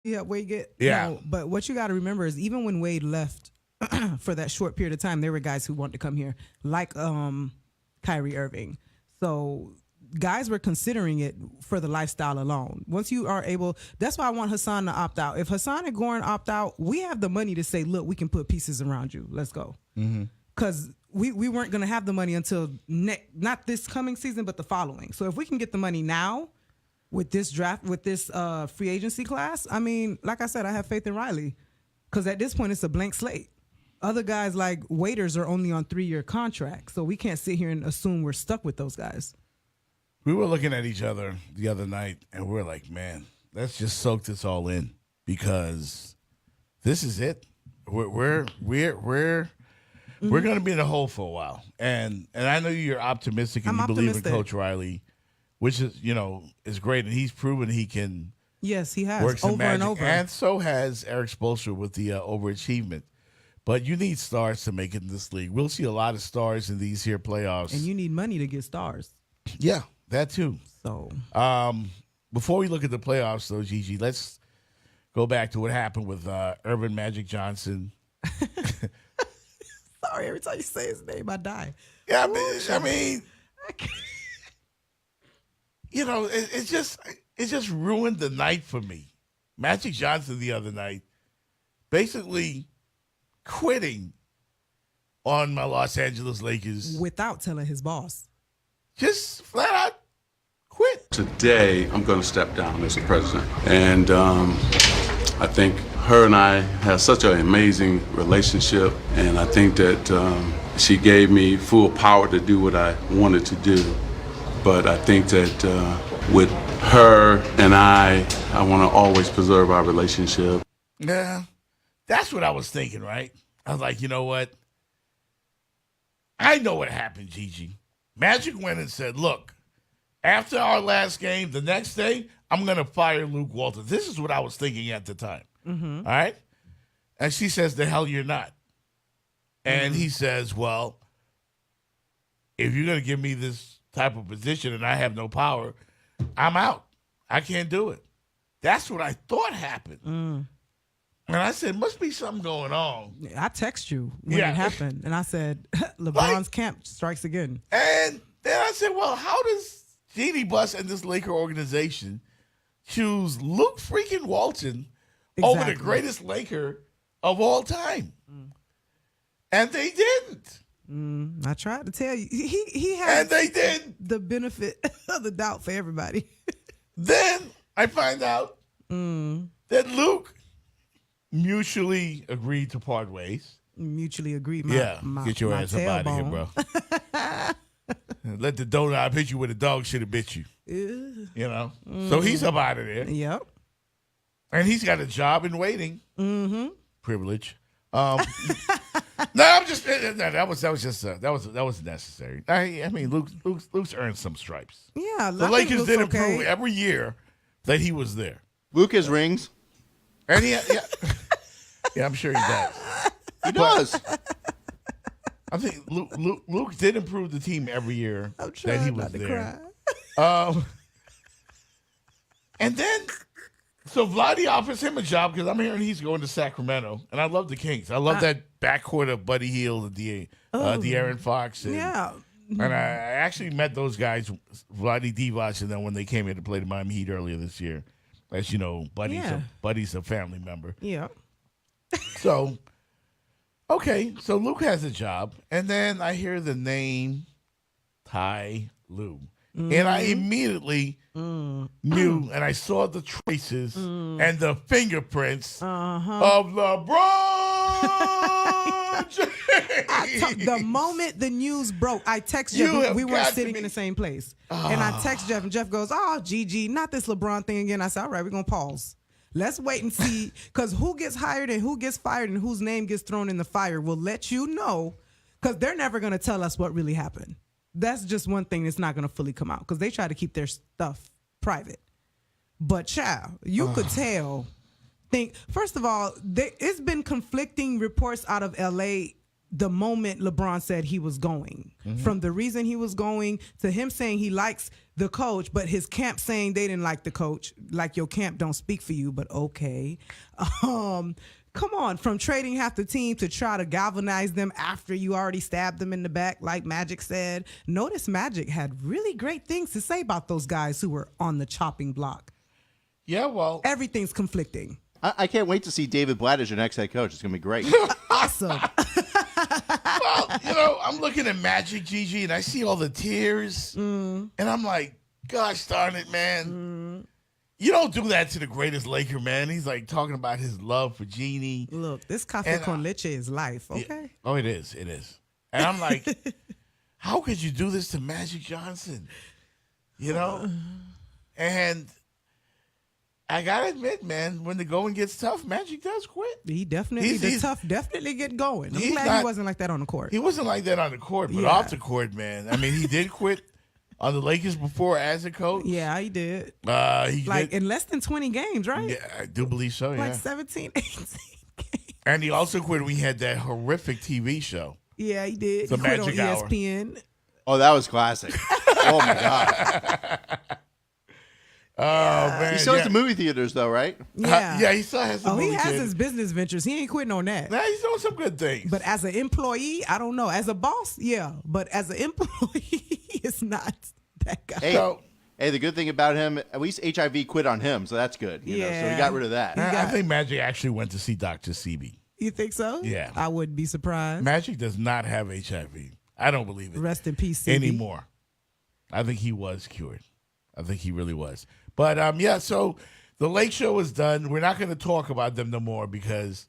Yeah, Wade get Yeah. no. But what you got to remember is even when Wade left for that short period of time, there were guys who wanted to come here, like Kyrie Irving. So guys were considering it for the lifestyle alone. Once you are able, that's why I want Hassan to opt out. If Hassan and Goran opt out, we have the money to say, look, we can put pieces around you. Let's go. Because we weren't going to have the money until not this coming season, but the following. So if we can get the money now with this draft, with this free agency class, I mean, like I said, I have faith in Riley. Because at this point, it's a blank slate. Other guys like waiters are only on 3-year contracts. So we can't sit here and assume we're stuck with those guys. We were looking at each other the other night, and we're like, man, let's just soak this all in because this is it. We're going to be in the hole for a while. And I know you're optimistic and I'm you believe optimistic. in Coach Riley, which is, is great. And he's proven he can Yes, he has. work some Over magic. and over. And so has Eric Spoelstra with the overachievement. But you need stars to make it in this league. We'll see a lot of stars in these here playoffs. And you need money to get stars. Yeah, that too. So Before we look at the playoffs, though, Gigi, let's go back to what happened with Urban Magic Johnson. sorry, every time you say his name, I die. Yeah, I mean, it just ruined the night for me. Magic Johnson the other night, basically quitting on my Los Angeles Lakers. Without telling his boss. Just flat out quit. Today, I'm going to step down as a president. And I think her and I have such an amazing relationship. And I think that she gave me full power to do what I wanted to do. But I think that with her and I want to always preserve our relationship. Yeah, that's what I was thinking, right? I was like, you know what? I know what happened, Gigi. Magic went and said, look, after our last game, the next day, I'm going to fire Luke Walton. This is what I was thinking at the time. All right? And she says, the hell you're not. And he says, well, if you're going to give me this type of position and I have no power, I'm out. I can't do it. That's what I thought happened. And I said, must be something going on. I text you when it happened, and I said, LeBron's camp strikes again. And then I said, well, how does Genie Bus and this Laker organization choose Luke freaking Walton over the greatest Laker of all time? And they didn't. I tried to tell you. He had And they did. the benefit of the doubt for everybody. Then I find out that Luke mutually agreed to part ways. Mutually agreed. Get your ass up out of here, bro. Let the donut hit you where the dog should have bit you. So he's up out of there. Yep. And he's got a job in waiting. Privilege. No, I'm just that was necessary. I mean, Luke's earned some stripes. Yeah, The Lakers did improve every year that he was there. Luke has rings. And yeah, I'm sure he does. He does. I think Luke did improve the team every year I'm that he trying was not to there. cry. And then, so Vladdy offers him a job because I'm hearing he's going to Sacramento, and I love the Kings. I love that backcourt of Buddy Hield and De'Aaron Fox. And, Yeah. And I actually met those guys, Vladdy Divac, and then when they came here to play the Miami Heat earlier this year. As you know, Buddy's a family member. Yeah. So, okay, so Luke has a job, and then I hear the name Ty Lue. And I immediately knew, and I saw the traces and the fingerprints of LeBron James. The moment the news broke, I text Jeff. We weren't sitting in the same place. And I text Jeff, and Jeff goes, oh, Gigi, not this LeBron thing again. I said, all right, we're going to pause. Let's wait and see, because who gets hired and who gets fired and whose name gets thrown in the fire will let you know, because they're never going to tell us what really happened. That's just one thing that's not going to fully come out, because they try to keep their stuff private. But, child, you could tell. First of all, it's been conflicting reports out of L.A. the moment LeBron said he was going. From the reason he was going to him saying he likes the coach, but his camp saying they didn't like the coach. Like, your camp don't speak for you, but okay. Come on, from trading half the team to try to galvanize them after you already stabbed them in the back, like Magic said. Notice Magic had really great things to say about those guys who were on the chopping block. Yeah, well. Everything's conflicting. I can't wait to see David Blatt as your next head coach. It's going to be great. Awesome. Well, I'm looking at Magic, Gigi, and I see all the tears. And I'm like, gosh darn it, man. You don't do that to the greatest Laker, man. He's like talking about his love for Jeannie. Look, this cafe con leche is life, okay? Yeah. Oh, it is. It is. And I'm like, how could you do this to Magic Johnson? You know? And I got to admit, man, when the going gets tough, Magic does quit. He definitely, definitely get going. I'm glad he wasn't like that on the court. He wasn't like that on the court, but off the court, man. I mean, he did quit on the Lakers before as a coach. Yeah, he did. In less than 20 games, right? Yeah, I do believe so, yeah. Like 17, 18 games. And he also quit when we had that horrific TV show. Yeah, he did. The he quit Magic on Hour. ESPN. Oh, that was classic. Oh, my God. Oh, man. He still has the movie theaters, though, right? Yeah. Yeah, he still has the movie he has theater. his business ventures. He ain't quitting on that. Nah, he's doing some good things. But as an employee, I don't know. As a boss, yeah. But as an employee, it's not that guy. Hey, the good thing about him, at least HIV quit on him, so that's good. You know, so he got rid of that. I think Magic actually went to see Dr. Sebi. You think so? Yeah. I wouldn't be surprised. Magic does not have HIV. I don't believe it. Rest in peace, CB. Anymore. I think he was cured. I think he really was. But, so the Lake Show is done. We're not going to talk about them no more because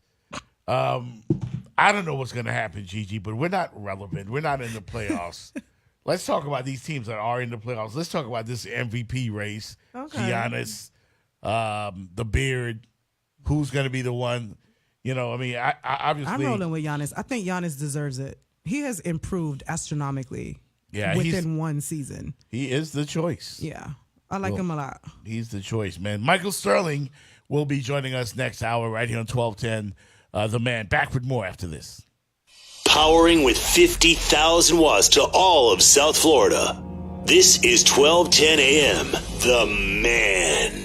I don't know what's going to happen, Gigi, but we're not relevant. We're not in the playoffs. Let's talk about these teams that are in the playoffs. Let's talk about this MVP race. Okay. Giannis, the beard, who's going to be the one. You know, I mean, I obviously. I'm rolling with Giannis. I think Giannis deserves it. He has improved astronomically within one season. He is the choice. Yeah. I like him a lot. He's the choice, man. Michael Sterling will be joining us next hour right here on 1210. The Man. Back with more after this. Powering with 50,000 watts to all of South Florida. This is 1210 AM. The Man.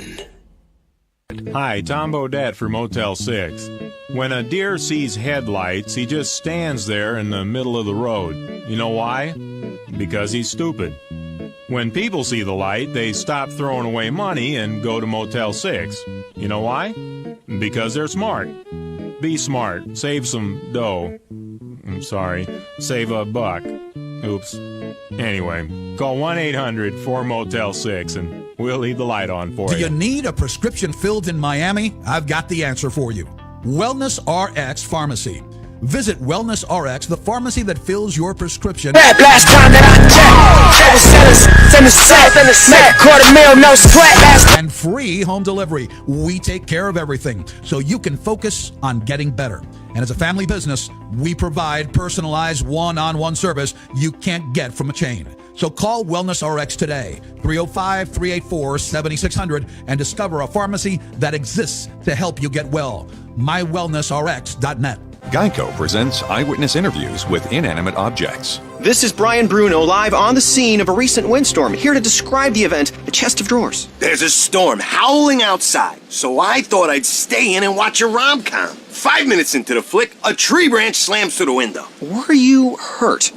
Hi, Tom Bodette for Motel 6. When a deer sees headlights, he just stands there in the middle of the road. You know why? Because he's stupid. When people see the light, they stop throwing away money and go to Motel 6. You know why? Because they're smart. Be smart. Save some dough. I'm sorry. Save a buck. Oops. Anyway, call 1-800-4-MOTEL-6 and we'll leave the light on for you. Do you need a prescription filled in Miami? I've got the answer for you. Wellness RX Pharmacy. Visit Wellness RX, the pharmacy that fills your prescription. Last time that I checked, from the south and the smack, $250,000, no sweat. And free home delivery. We take care of everything, so you can focus on getting better. And as a family business, we provide personalized one-on-one service you can't get from a chain. So call Wellness RX today, 305-384-7600, and discover a pharmacy that exists to help you get well. MyWellnessRx.net. Geico presents eyewitness interviews with inanimate objects. This is Brian Bruno, live on the scene of a recent windstorm, here to describe the event, the chest of drawers. There's a storm howling outside, so I thought I'd stay in and watch a rom-com. 5 minutes into the flick, a tree branch slams through the window. Were you hurt?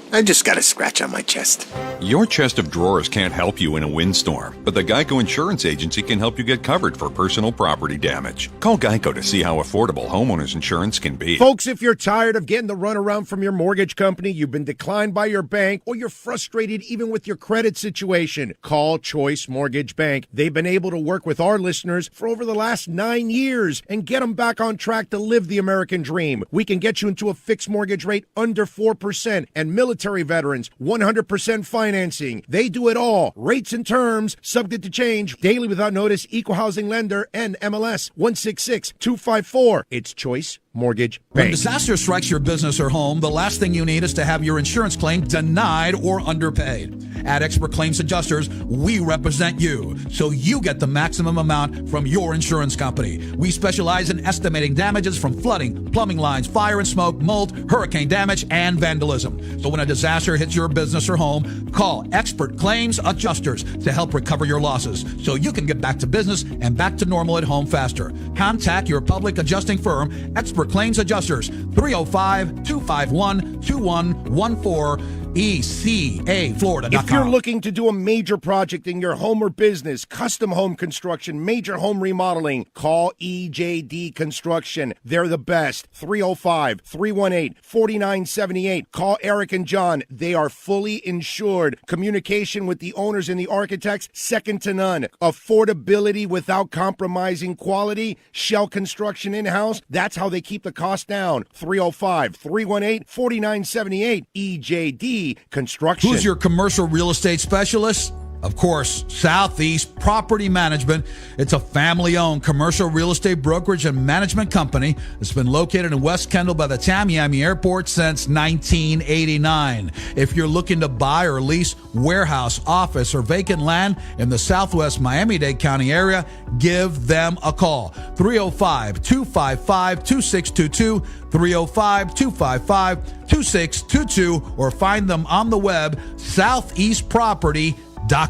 I just got a scratch on my chest. Your chest of drawers can't help you in a windstorm, but the Geico Insurance Agency can help you get covered for personal property damage. Call Geico to see how affordable homeowners insurance can be. Folks, if you're tired of getting the runaround from your mortgage company, you've been declined by your bank, or you're frustrated even with your credit situation, call Choice Mortgage Bank. They've been able to work with our listeners for over the last 9 years and get them back on track to live the American dream. We can get you into a fixed mortgage rate under 4% and military veterans, 100% financing. They do it all. Rates and terms, subject to change, daily without notice, equal housing lender, and MLS 166254. It's Choice Mortgage When Bank. disaster strikes your business or home, the last thing you need is to have your insurance claim denied or underpaid. At Expert Claims Adjusters, we represent you, so you get the maximum amount from your insurance company. We specialize in estimating damages from flooding, plumbing lines, fire and smoke, mold, hurricane damage, and vandalism. So when a disaster hits your business or home, call Expert Claims Adjusters to help recover your losses, so you can get back to business and back to normal at home faster. Contact your public adjusting firm, Expert Claims Adjusters, 305-251-2114, ECAFlorida.com. If you're looking to do a major project in your home or business, custom home construction, major home remodeling, call EJD Construction. They're the best. 305-318-4978. Call Eric and John. They are fully insured. Communication with the owners and the architects, second to none. Affordability without compromising quality. Shell construction in-house. That's how they keep the cost down. 305-318-4978. EJD Construction. Who's your commercial real estate specialist? Of course, Southeast Property Management. It's a family-owned commercial real estate brokerage and management company that's been located in West Kendall by the Tamiami Airport since 1989. If you're looking to buy or lease warehouse, office, or vacant land in the Southwest Miami-Dade County area, give them a call. 305-255-2622, 305-255-2622, or find them on the web, southeastproperty.com. Bring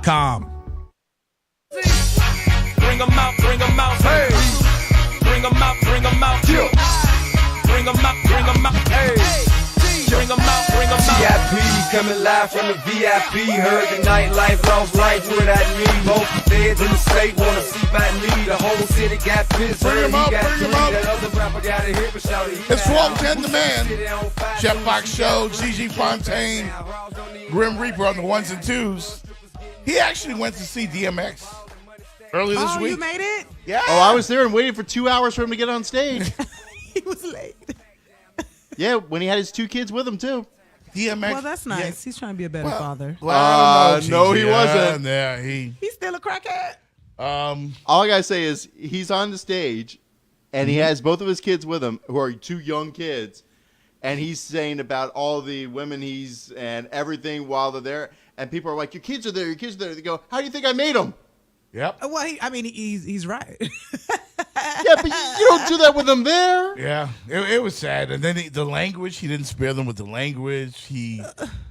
'em out, hey. Bring 'em out, yeah. Bring 'em out, hey. Bring 'em out, VIP coming live from the VIP. Heard the nightlife, lost life without me. Most feds in the state wanna see by me. The whole city got pissed. Bring 'em up, bring 'em up. That other rapper got a hit, but shout it. It's 1210 The Man. Jeff Fox Show, Gigi, Fontaine, Grim Reaper on the ones and twos. He actually went to see DMX earlier this week. You made it? Yeah. Oh, I was there and waited for 2 hours for him to get on stage. He was late. Yeah, when he had his 2 kids with him, too. DMX. Well, that's nice. Yeah. He's trying to be a better father. Well, no, he wasn't. Yeah, He's still a crackhead. All I got to say is he's on the stage, and he has both of his kids with him, who are 2 young kids, and he's saying about all the women and everything while they're there. And people are like, your kids are there, your kids are there. They go, how do you think I made them? Yep. Well, he's right. Yeah, but you don't do that with them there. Yeah, it was sad. And then the language, he didn't spare them with the language.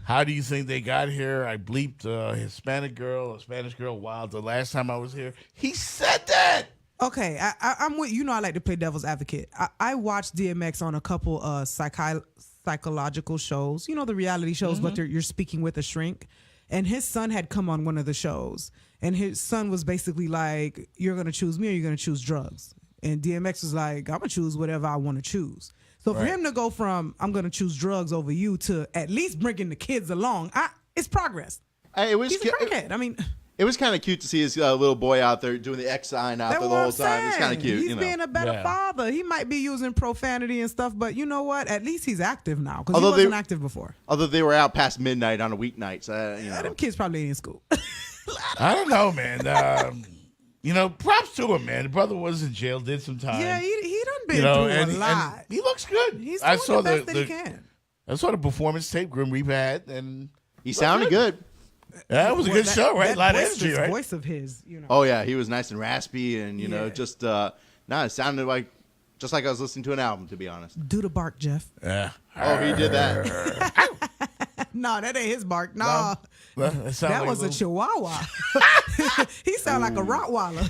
How do you think they got here? I bleeped a Spanish girl wild the last time I was here. He said that. Okay, I'm with I like to play devil's advocate. I watched DMX on a couple psychological shows. The reality shows, but you're speaking with a shrink. And his son had come on one of the shows. And his son was basically like, you're going to choose me or you're going to choose drugs. And DMX was like, I'm going to choose whatever I want to choose. So for him to go from, I'm going to choose drugs over you to at least bringing the kids along, it's progress. He's a crackhead. It was kind of cute to see his little boy out there doing the X sign out there the whole time. It's kind of cute. He's being a better father. He might be using profanity and stuff, but you know what? At least he's active now because he wasn't active before. Although they were out past midnight on a weeknight. So, them kids probably ain't in school. I don't know, man. Props to him, man. The brother was in jail, did some time. Yeah, he done been through a lot. And he looks good. He's doing the best that he can. I saw the performance tape Grim Reaper had, and he sounded good. Yeah, it was a good show, right? A lot of energy, right? Voice of his, Oh yeah, he was nice and raspy, and it sounded like just like I was listening to an album, to be honest. Do the bark, Jeff. Yeah. Oh, he did that. No, that ain't his bark. No, that was a Chihuahua. He sound like a Rottweiler.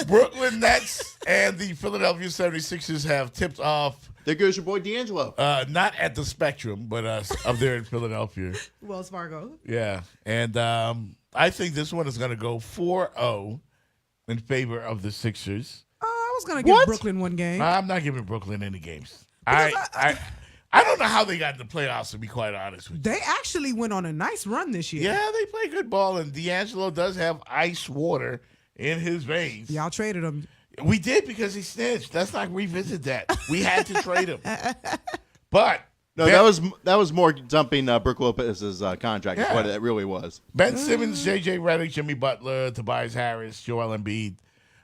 Brooklyn Nets and the Philadelphia 76ers have tipped off. There goes your boy D'Angelo. Not at the Spectrum, but up there in Philadelphia. Wells Fargo. Yeah. And I think this one is going to go 4-0 in favor of the Sixers. I was going to give Brooklyn one game. I'm not giving Brooklyn any games. I don't know how they got in the playoffs, to be quite honest with you. They actually went on a nice run this year. Yeah, they play good ball, and D'Angelo does have ice water in his veins. Y'all traded him. We did because he snitched. Let's not revisit that. We had to trade him. But no, that was more dumping Brook Lopez's contract. Yeah. Is what it really was. Ben Simmons, J.J. Redick, Jimmy Butler, Tobias Harris, Joel Embiid.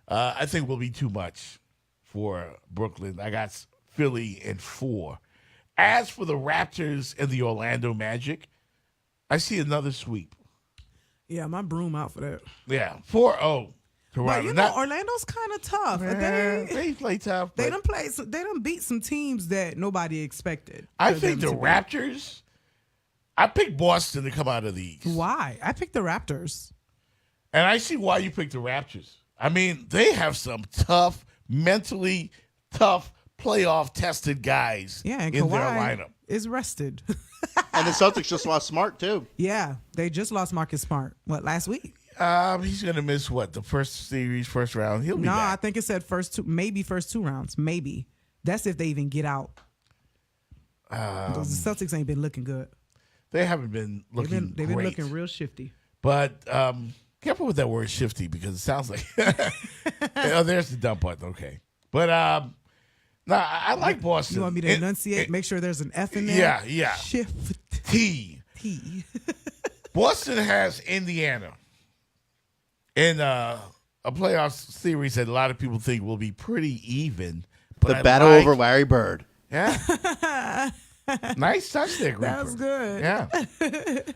I think will be too much for Brooklyn. I got Philly in 4. As for the Raptors and the Orlando Magic, I see another sweep. Yeah, my broom out for that. Yeah, 4-0. But you know, Orlando's kind of tough. They play tough. They done beat some teams that nobody expected. I think the Raptors. I picked Boston to come out of the East. Why? I picked the Raptors. And I see why you picked the Raptors. I mean, they have some tough, mentally tough, playoff-tested guys and in Kawhi their lineup. Is rested. And the Celtics just lost Smart, too. Yeah, they just lost Marcus Smart. What, last week? He's going to miss, the first round? He'll be back. I think it said first 2 rounds. Maybe. That's if they even get out. Because the Celtics ain't been looking good. They haven't been looking They've great. been looking real shifty. But careful with that word shifty because it sounds like oh, there's the dump button. Okay. But I like Boston. You want me to enunciate? Make sure there's an F in there? Yeah. Shifty. Boston has Indiana in a playoff series that a lot of people think will be pretty even. But the battle over Larry Bird. Yeah. Nice touch there, Greenberg. That was good. Yeah.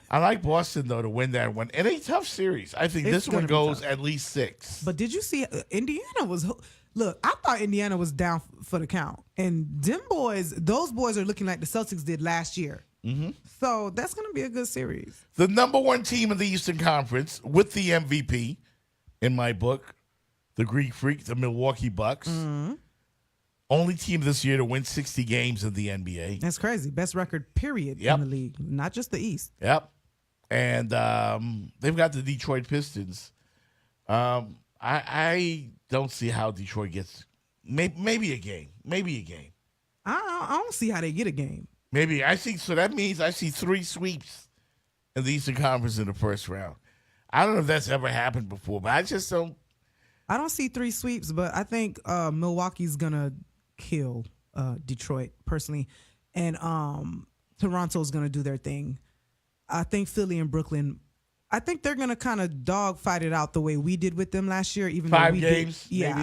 I like Boston, though, to win that one. In a tough series. I think this one goes at least 6. But did you see Indiana was... Look, I thought Indiana was down for the count. And those boys are looking like the Celtics did last year. Mm-hmm. So that's going to be a good series. The number 1 team in the Eastern Conference with the MVP, in my book, the Greek Freak, the Milwaukee Bucks. Mm-hmm. Only team this year to win 60 games in the NBA. That's crazy. Best record, period, in the league. Not just the East. Yep. And they've got the Detroit Pistons. I don't see how Detroit gets maybe a game. I don't see how they get a game. Maybe. So that means I see 3 sweeps in the Eastern Conference in the first round. I don't know if that's ever happened before, but I just don't. I don't see 3 sweeps, but I think Milwaukee's going to kill Detroit personally, and Toronto's going to do their thing. I think Philly and Brooklyn, I think they're going to kind of dogfight it out the way we did with them last year. Even 5 though games, maybe? maybe?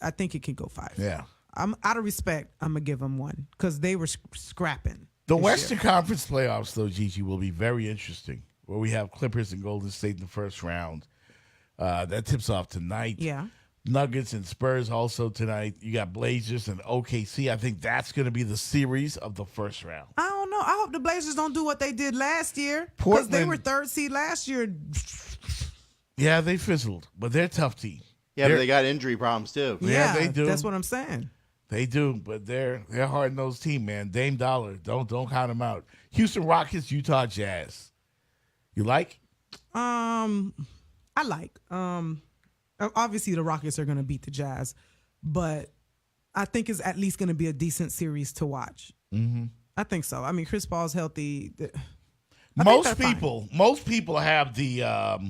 I think it can go 5. Yeah. I'm out of respect. I'm gonna give them 1 because they were scrapping. The Western Conference playoffs, though, Gigi, will be very interesting. Where we have Clippers and Golden State in the first round. That tips off tonight. Yeah. Nuggets and Spurs also tonight. You got Blazers and OKC. I think that's going to be the series of the first round. I don't know. I hope the Blazers don't do what they did last year because they were 3rd seed last year. Yeah, they fizzled, but they're a tough team. Yeah, but they got injury problems too. Yeah, they do. That's what I'm saying. They do, but they're a hard-nosed team, man. Dame Dollar, don't count them out. Houston Rockets, Utah Jazz. You like? I like. Obviously, the Rockets are going to beat the Jazz, but I think it's at least going to be a decent series to watch. Mm-hmm. I think so. I mean, Chris Paul's healthy. Most people have the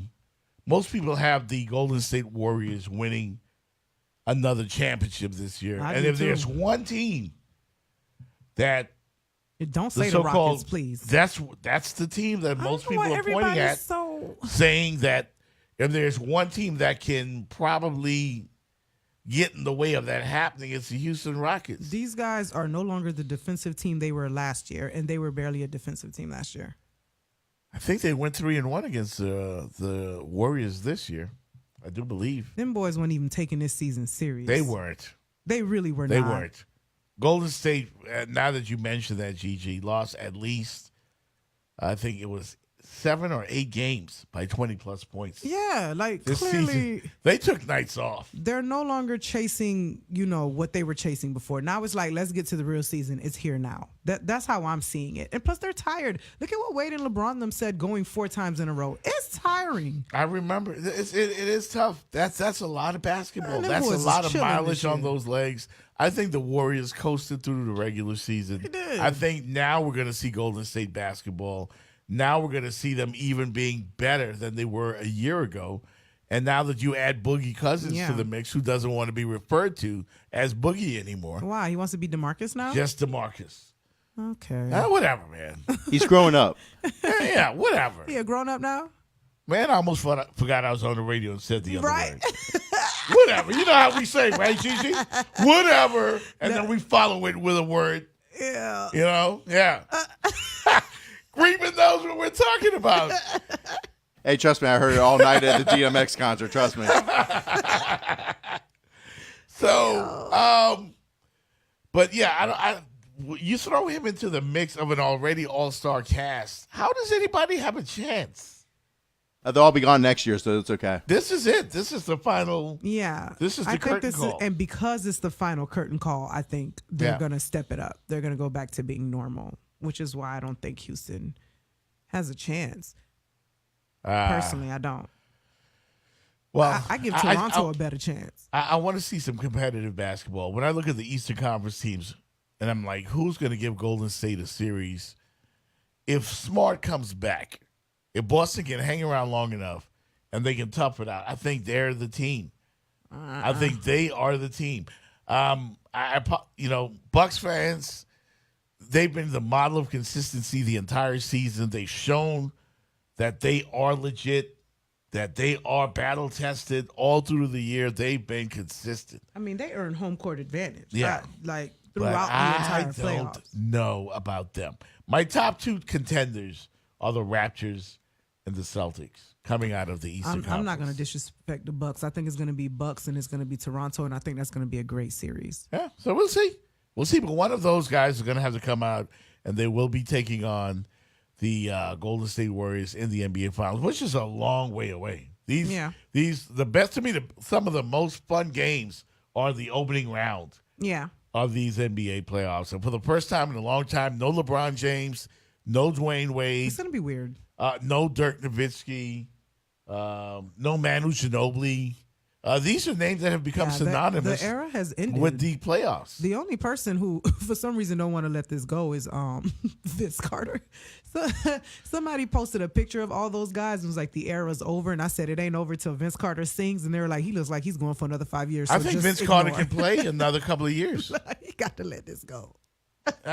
Golden State Warriors winning another championship this year. And if there's one team that don't say the Rockets, please. That's the team that most people are pointing at, saying that if there's one team that can probably get in the way of that happening, it's the Houston Rockets. These guys are no longer the defensive team they were last year, and they were barely a defensive team last year. I think they went 3-1 against the Warriors this year. I do believe. Them boys weren't even taking this season serious. They weren't. They really were not. They weren't. Golden State, now that you mentioned that, Gigi, lost at least, I think it was 7 or 8 games by 20-plus points. Yeah, like this clearly season, they took nights off. They're no longer chasing, what they were chasing before. Now it's like, let's get to the real season. It's here now. That's how I'm seeing it. And plus, they're tired. Look at what Wade and LeBron them said going 4 times in a row. It's tiring. I remember. It is tough. That's a lot of basketball. Man, that's a lot of mileage on year. those legs. I think the Warriors coasted through the regular season. They did. I think now we're going to see Golden State basketball. Now we're going to see them even being better than they were a year ago. And now that you add Boogie Cousins to the mix, who doesn't want to be referred to as Boogie anymore. Why? He wants to be DeMarcus now? Just DeMarcus. Okay. Whatever, man. He's growing up. Yeah, whatever. He a grown up now? Man, I almost forgot I was on the radio and said the other word. Whatever. You know how we say, right, Gigi? Whatever. And then we follow it with a word. Yeah. You know? Yeah. Greenman knows what we're talking about. Hey, trust me, I heard it all night at the DMX concert. Trust me. So, but yeah, you throw him into the mix of an already all-star cast. How does anybody have a chance? They'll all be gone next year, so it's okay. This is it. This is the final. Yeah. This is the curtain call. And because it's the final curtain call, I think they're going to step it up. They're going to go back to being normal, which is why I don't think Houston has a chance. Personally, I don't. Well, I give Toronto a better chance. I want to see some competitive basketball. When I look at the Eastern Conference teams, and I'm like, who's going to give Golden State a series? If Smart comes back, if Boston can hang around long enough and they can tough it out, I think they're the team. I think they are the team. Bucks fans, they've been the model of consistency the entire season. They've shown that they are legit, that they are battle tested all through the year. They've been consistent. I mean, they earn home court advantage. Yeah. Throughout the entire playoffs. I don't know about them. My top two contenders are the Raptors and the Celtics coming out of the Eastern Conference. I'm not going to disrespect the Bucks. I think it's going to be Bucks and it's going to be Toronto, and I think that's going to be a great series. Yeah, so we'll see. We'll see, but one of those guys is going to have to come out, and they will be taking on the Golden State Warriors in the NBA Finals, which is a long way away. The best to me, some of the most fun games are the opening round. Yeah. Of these NBA playoffs. And for the first time in a long time, no LeBron James, no Dwayne Wade. It's going to be weird. No Dirk Nowitzki, no Manu Ginobili. These are names that have become synonymous. The era has ended with the playoffs. The only person who, for some reason, don't want to let this go is Vince Carter. So somebody posted a picture of all those guys and was like, the era's over. And I said, it ain't over till Vince Carter sings. And they were like, he looks like he's going for another 5 years. So I think Vince Carter can play another couple of years. He got to let this go.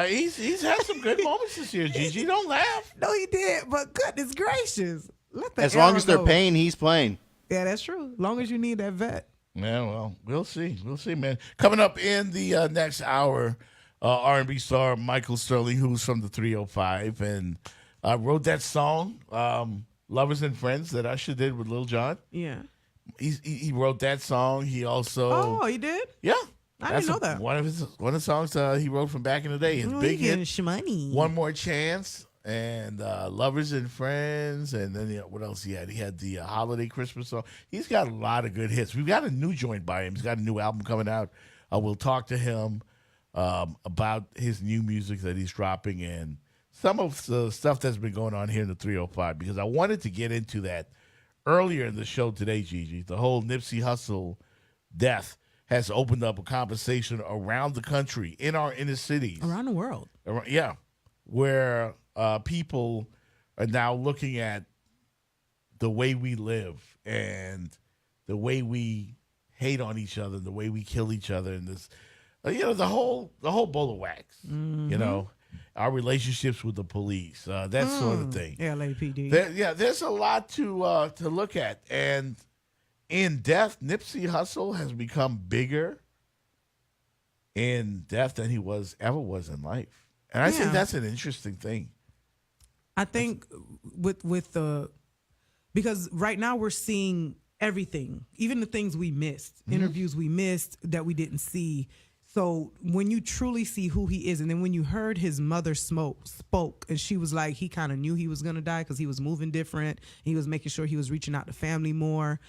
He's had some good moments this year, Gigi. Don't laugh. No, he did. But goodness gracious. As long as they're paying, he's playing. Yeah, that's true. As long as you need that vet. Yeah, well, we'll see. We'll see, man. Coming up in the next hour, R&B star Michael Sterling, who's from the 305, and wrote that song, Lovers and Friends, that Usher did with Lil Jon. Yeah. He wrote that song. He also... Oh, he did? Yeah. I didn't know that. One of the songs he wrote from back in the day. His big hit, One More Chance, and Lovers and Friends, and then what else he had? He had the Holiday Christmas song. He's got a lot of good hits. We've got a new joint by him. He's got a new album coming out. We'll talk to him about his new music that he's dropping and some of the stuff that's been going on here in the 305, because I wanted to get into that earlier in the show today, Gigi. The whole Nipsey Hussle death has opened up a conversation around the country, in our inner cities. Around the world. Yeah, where people are now looking at the way we live and the way we hate on each other, the way we kill each other, and this, the whole bowl of wax. Mm-hmm. Our relationships with the police, that sort of thing. LAPD. There's a lot to look at, and in death, Nipsey Hussle has become bigger in death than he ever was in life, and I think that's an interesting thing. I think because right now we're seeing everything, even the things we missed, interviews we missed that we didn't see. So when you truly see who he is, and then when you heard his mother spoke, and she was like, he kind of knew he was going to die because he was moving different. He was making sure he was reaching out to family more.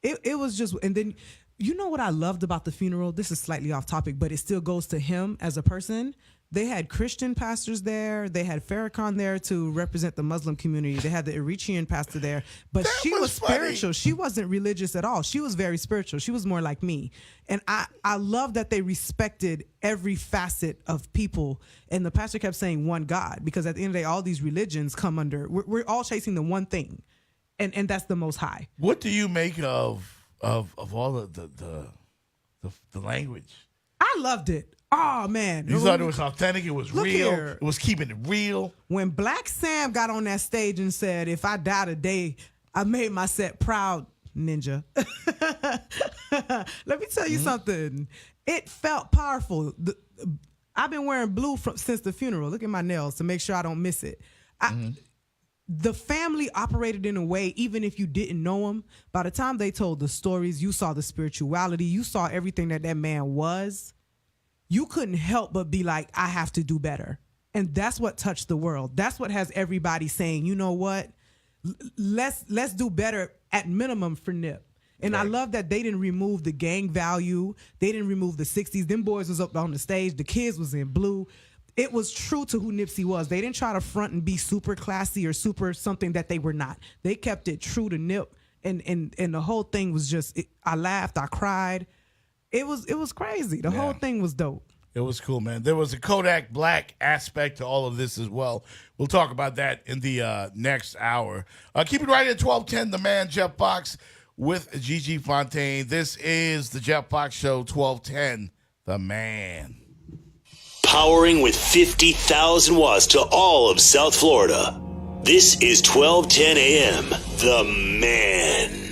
It was just, and then, you know what I loved about the funeral? This is slightly off topic, but it still goes to him as a person. They had Christian pastors there. They had Farrakhan there to represent the Muslim community. They had the Eritrean pastor there. But she was spiritual. She wasn't religious at all. She was very spiritual. She was more like me. And I love that they respected every facet of people. And the pastor kept saying one God, because at the end of the day, all these religions come under, we're all chasing the one thing. And that's the Most High. What do you make of all of the language? I loved it. Oh, man. You thought it was authentic. It was real. Here. It was keeping it real. When Black Sam got on that stage and said, if I die today, I made my set proud, ninja. Let me tell you something. It felt powerful. I've been wearing blue since the funeral. Look at my nails to make sure I don't miss it. The family operated in a way, even if you didn't know them, by the time they told the stories, you saw the spirituality, you saw everything that man was. You couldn't help but be like, I have to do better. And that's what touched the world. That's what has everybody saying, you know what? Let's do better at minimum for Nip. And I love that they didn't remove the gang value. They didn't remove the 60s. Them boys was up on the stage. The kids was in blue. It was true to who Nipsey was. They didn't try to front and be super classy or super something that they were not. They kept it true to Nip, and the whole thing was just. I laughed, I cried. It was crazy. The whole thing was dope. It was cool, man. There was a Kodak Black aspect to all of this as well. We'll talk about that in the next hour. Keep it right at 1210. The Man, Jeff Box, with Gigi Fontaine. This is the Jeff Box Show. 1210. The Man. Powering with 50,000 watts to all of South Florida. This is 1210 AM, The Man.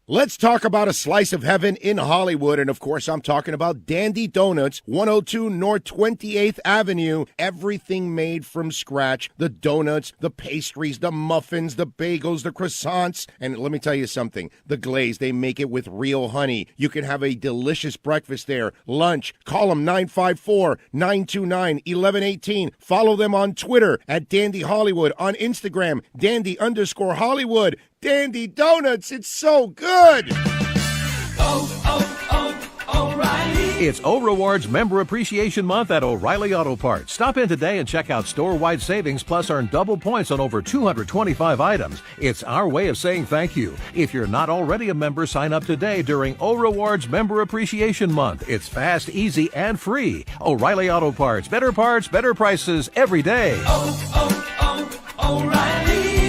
Let's talk about a slice of heaven in Hollywood. And of course, I'm talking about Dandy Donuts, 102 North 28th Avenue. Everything made from scratch. The donuts, the pastries, the muffins, the bagels, the croissants. And let me tell you something. The glaze, they make it with real honey. You can have a delicious breakfast there. Lunch. Call them 954-929-1118. Follow them on Twitter at Dandy Hollywood. On Instagram, Dandy_Hollywood. Dandy Donuts, it's so good! O'Reilly! It's O Rewards Member Appreciation Month at O'Reilly Auto Parts. Stop in today and check out store-wide savings, plus earn double points on over 225 items. It's our way of saying thank you. If you're not already a member, sign up today during O Rewards Member Appreciation Month. It's fast, easy, and free. O'Reilly Auto Parts. Better prices every day. O'Reilly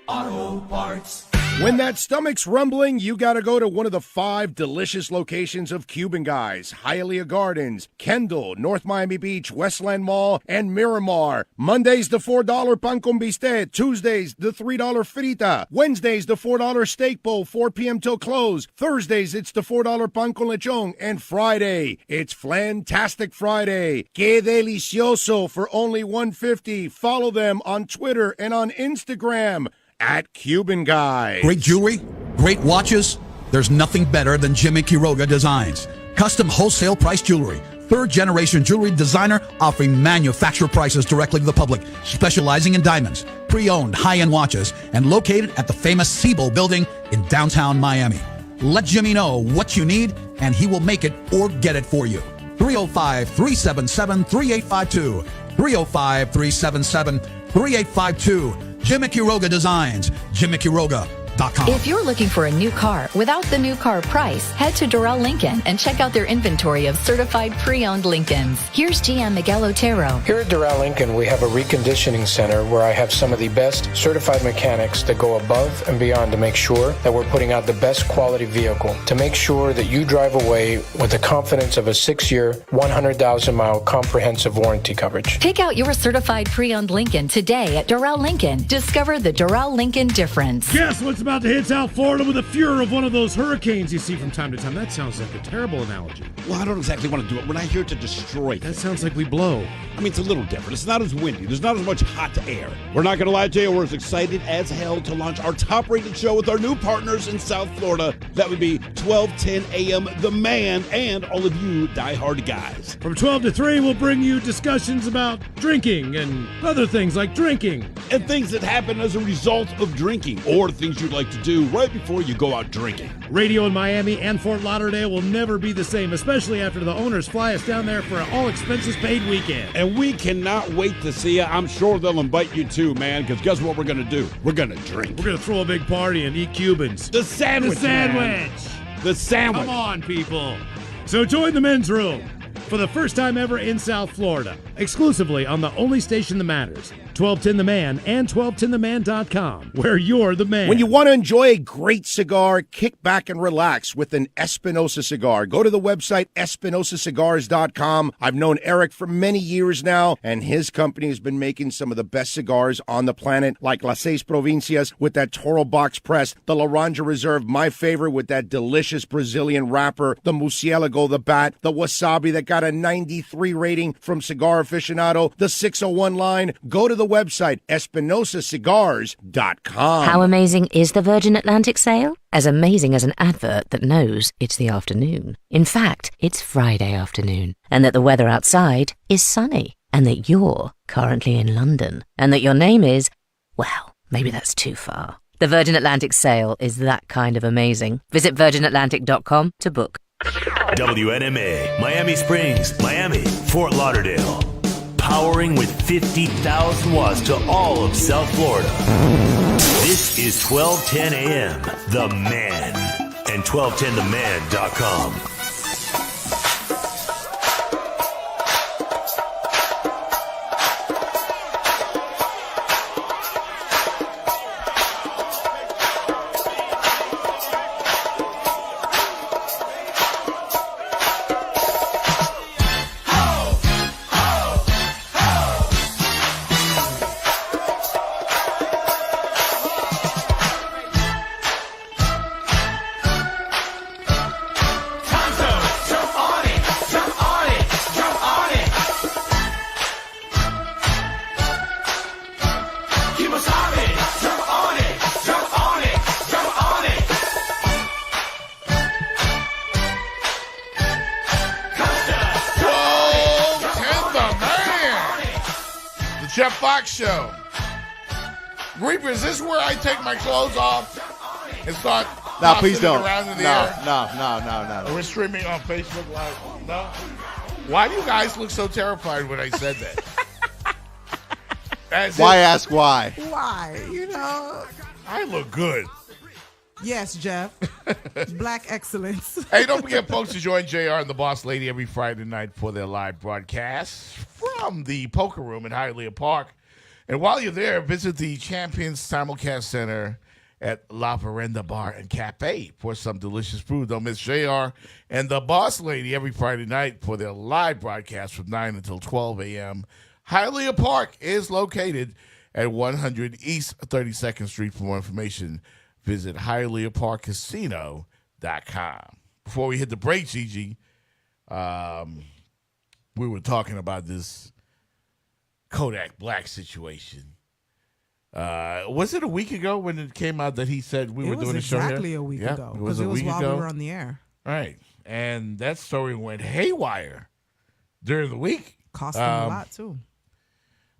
Auto Parts. When that stomach's rumbling, you gotta go to one of the 5 delicious locations of Cuban Guys: Hialeah Gardens, Kendall, North Miami Beach, Westland Mall, and Miramar. Mondays, the $4 pan con bistec. Tuesdays, the $3 frita. Wednesdays, the $4 steak bowl, 4 p.m. till close. Thursdays, it's the $4 pan con lechon. And Friday, it's Flantastic Friday. Que delicioso for only $1.50. Follow them on Twitter and on Instagram at Cuban Guy. Great jewelry, great watches. There's nothing better than Jimmy Quiroga Designs. Custom wholesale price jewelry. 3rd-generation jewelry designer offering manufacturer prices directly to the public, specializing in diamonds, pre-owned high-end watches, and located at the famous Siebel building in downtown Miami. Let Jimmy know what you need, and he will make it or get it for you. 305-377-3852. 305-377-3852. Jimmy Quiroga Designs. JimmyQuiroga.com. If you're looking for a new car without the new car price, head to Durrell Lincoln and check out their inventory of certified pre-owned Lincolns. Here's GM Miguel Otero. Here at Durrell Lincoln, we have a reconditioning center where I have some of the best certified mechanics that go above and beyond to make sure that we're putting out the best quality vehicle, to make sure that you drive away with the confidence of a 6-year, 100,000-mile comprehensive warranty coverage. Pick out your certified pre-owned Lincoln today at Durrell Lincoln. Discover the Durrell Lincoln difference. Guess what's about to hit South Florida with the fury of one of those hurricanes you see from time to time? That sounds like a terrible analogy. Well, I don't exactly want to do it. We're not here to destroy. That sounds like we blow. I mean, it's a little different. It's not as windy. There's not as much hot air. We're not going to lie to you. We're as excited as hell to launch our top-rated show with our new partners in South Florida. That would be 1210 AM, The Man, and all of you diehard guys. From 12 to 3, we'll bring you discussions about drinking and other things like drinking. And things that happen as a result of drinking, or things you'd like to do right before you go out drinking. Radio in Miami and Fort Lauderdale will never be the same, especially after the owners fly us down there for an all-expenses-paid weekend. And we cannot wait to see you. I'm sure they'll invite you too, man, because guess what we're going to do? We're going to drink. We're going to throw a big party and eat Cubans. The sandwich, The sandwich. Man. The sandwich. Come on, people. So join the men's room. for the first time ever in South Florida, exclusively on the only station that matters, 1210 The Man and 1210theman.com, where you're the man. When you want to enjoy a great cigar, kick back and relax with an Espinosa cigar. Go to the website EspinosaCigars.com. I've known Eric for many years now, and his company has been making some of the best cigars on the planet, like Las Seis Provincias with that Toro box press, the Laranja Reserve, my favorite, with that delicious Brazilian wrapper, the Murcielago, the bat, the Wasabi that got a 93 rating from Cigar Aficionado, the 601 line. Go to the website EspinosaCigars.com. How amazing is the Virgin Atlantic sale? As amazing as an advert that knows it's the afternoon. In fact, it's Friday afternoon, and that the weather outside is sunny, and that you're currently in London, and that your name is, well, maybe that's too far. The Virgin Atlantic sale is that kind of amazing. Visit virginatlantic.com to book. WNMA, Miami Springs, Miami, Fort Lauderdale. Powering with 50,000 watts to all of South Florida. This is 1210 AM, The Man, and 1210theman.com. Jeff Fox Show. Reaper, is this where I take my clothes off and start No, please don't. around in the No, air? no. We're streaming on Facebook Live. No? Why do you guys look so terrified when I said that? Why ask why? Why? You know. I look good. Yes, Jeff. Black excellence. Hey, don't forget, folks, to join JR and the Boss Lady every Friday night for their live broadcast from the Poker Room in Hialeah Park. And while you're there, visit the Champions Simulcast Center at La Veranda Bar and Cafe for some delicious food. Don't miss JR and the Boss Lady every Friday night for their live broadcast from 9 until 12 a.m. Hialeah Park is located at 100 East 32nd Street. For more information, visit HialeahParkCasino.com. Before we hit the break, Gigi, we were talking about this Kodak Black situation. Was it a week ago when it came out that he said we were doing a show here? Exactly a week ago. It was while we were on the air. Right. And that story went haywire during the week. Cost him a lot, too.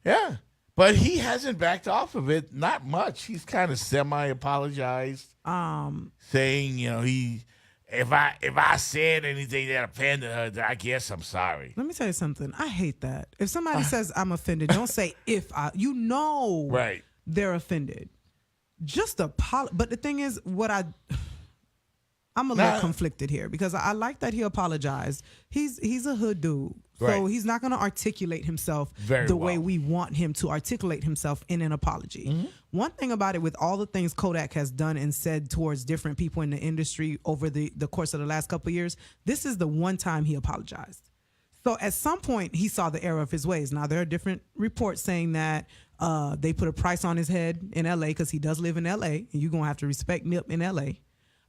Yeah. But he hasn't backed off of it. Not much. He's kind of semi-apologized. Saying, you know, if I said anything that offended her, then I guess I'm sorry. Let me tell you something. I hate that. If somebody says I'm offended, don't say right. They're offended. Just but the thing is, I'm a little conflicted here because I like that he apologized. He's a hood dude. So Right. he's not going to articulate himself the way we want him to articulate himself in an apology. Mm-hmm. One thing about it, with all the things Kodak has done and said towards different people in the industry over the course of the last couple of years, this is the one time he apologized. So at some point, he saw the error of his ways. Now, there are different reports saying that they put a price on his head in L.A. because he does live in L.A., and you're going to have to respect Nip in L.A.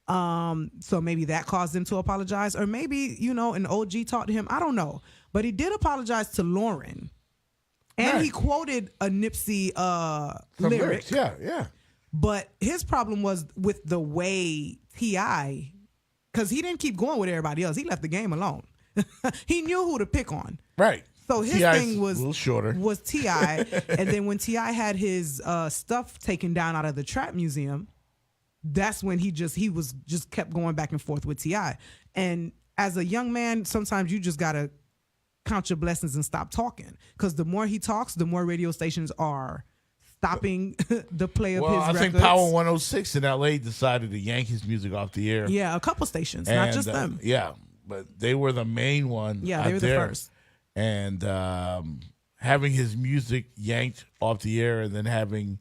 So maybe that caused him to apologize. Or maybe, an OG talked to him. I don't know. But he did apologize to Lauren. And he quoted a Nipsey lyric. Yeah. But his problem was with the way T.I., because he didn't keep going with everybody else. He left the game alone. He knew who to pick on. Right. So his T.I.'s thing was a little shorter. Was T.I. And then when T.I. had his stuff taken down out of the Trap Museum, that's when he was kept going back and forth with T.I. And as a young man, sometimes you just got to count your blessings and stop talking. Because the more he talks, the more radio stations are stopping the play of his records. I think Power 106 in L.A. decided to yank his music off the air. Yeah, a couple stations, not just them. Yeah. but they were the main one. Yeah, out they were the there. first. And having his music yanked off the air and then having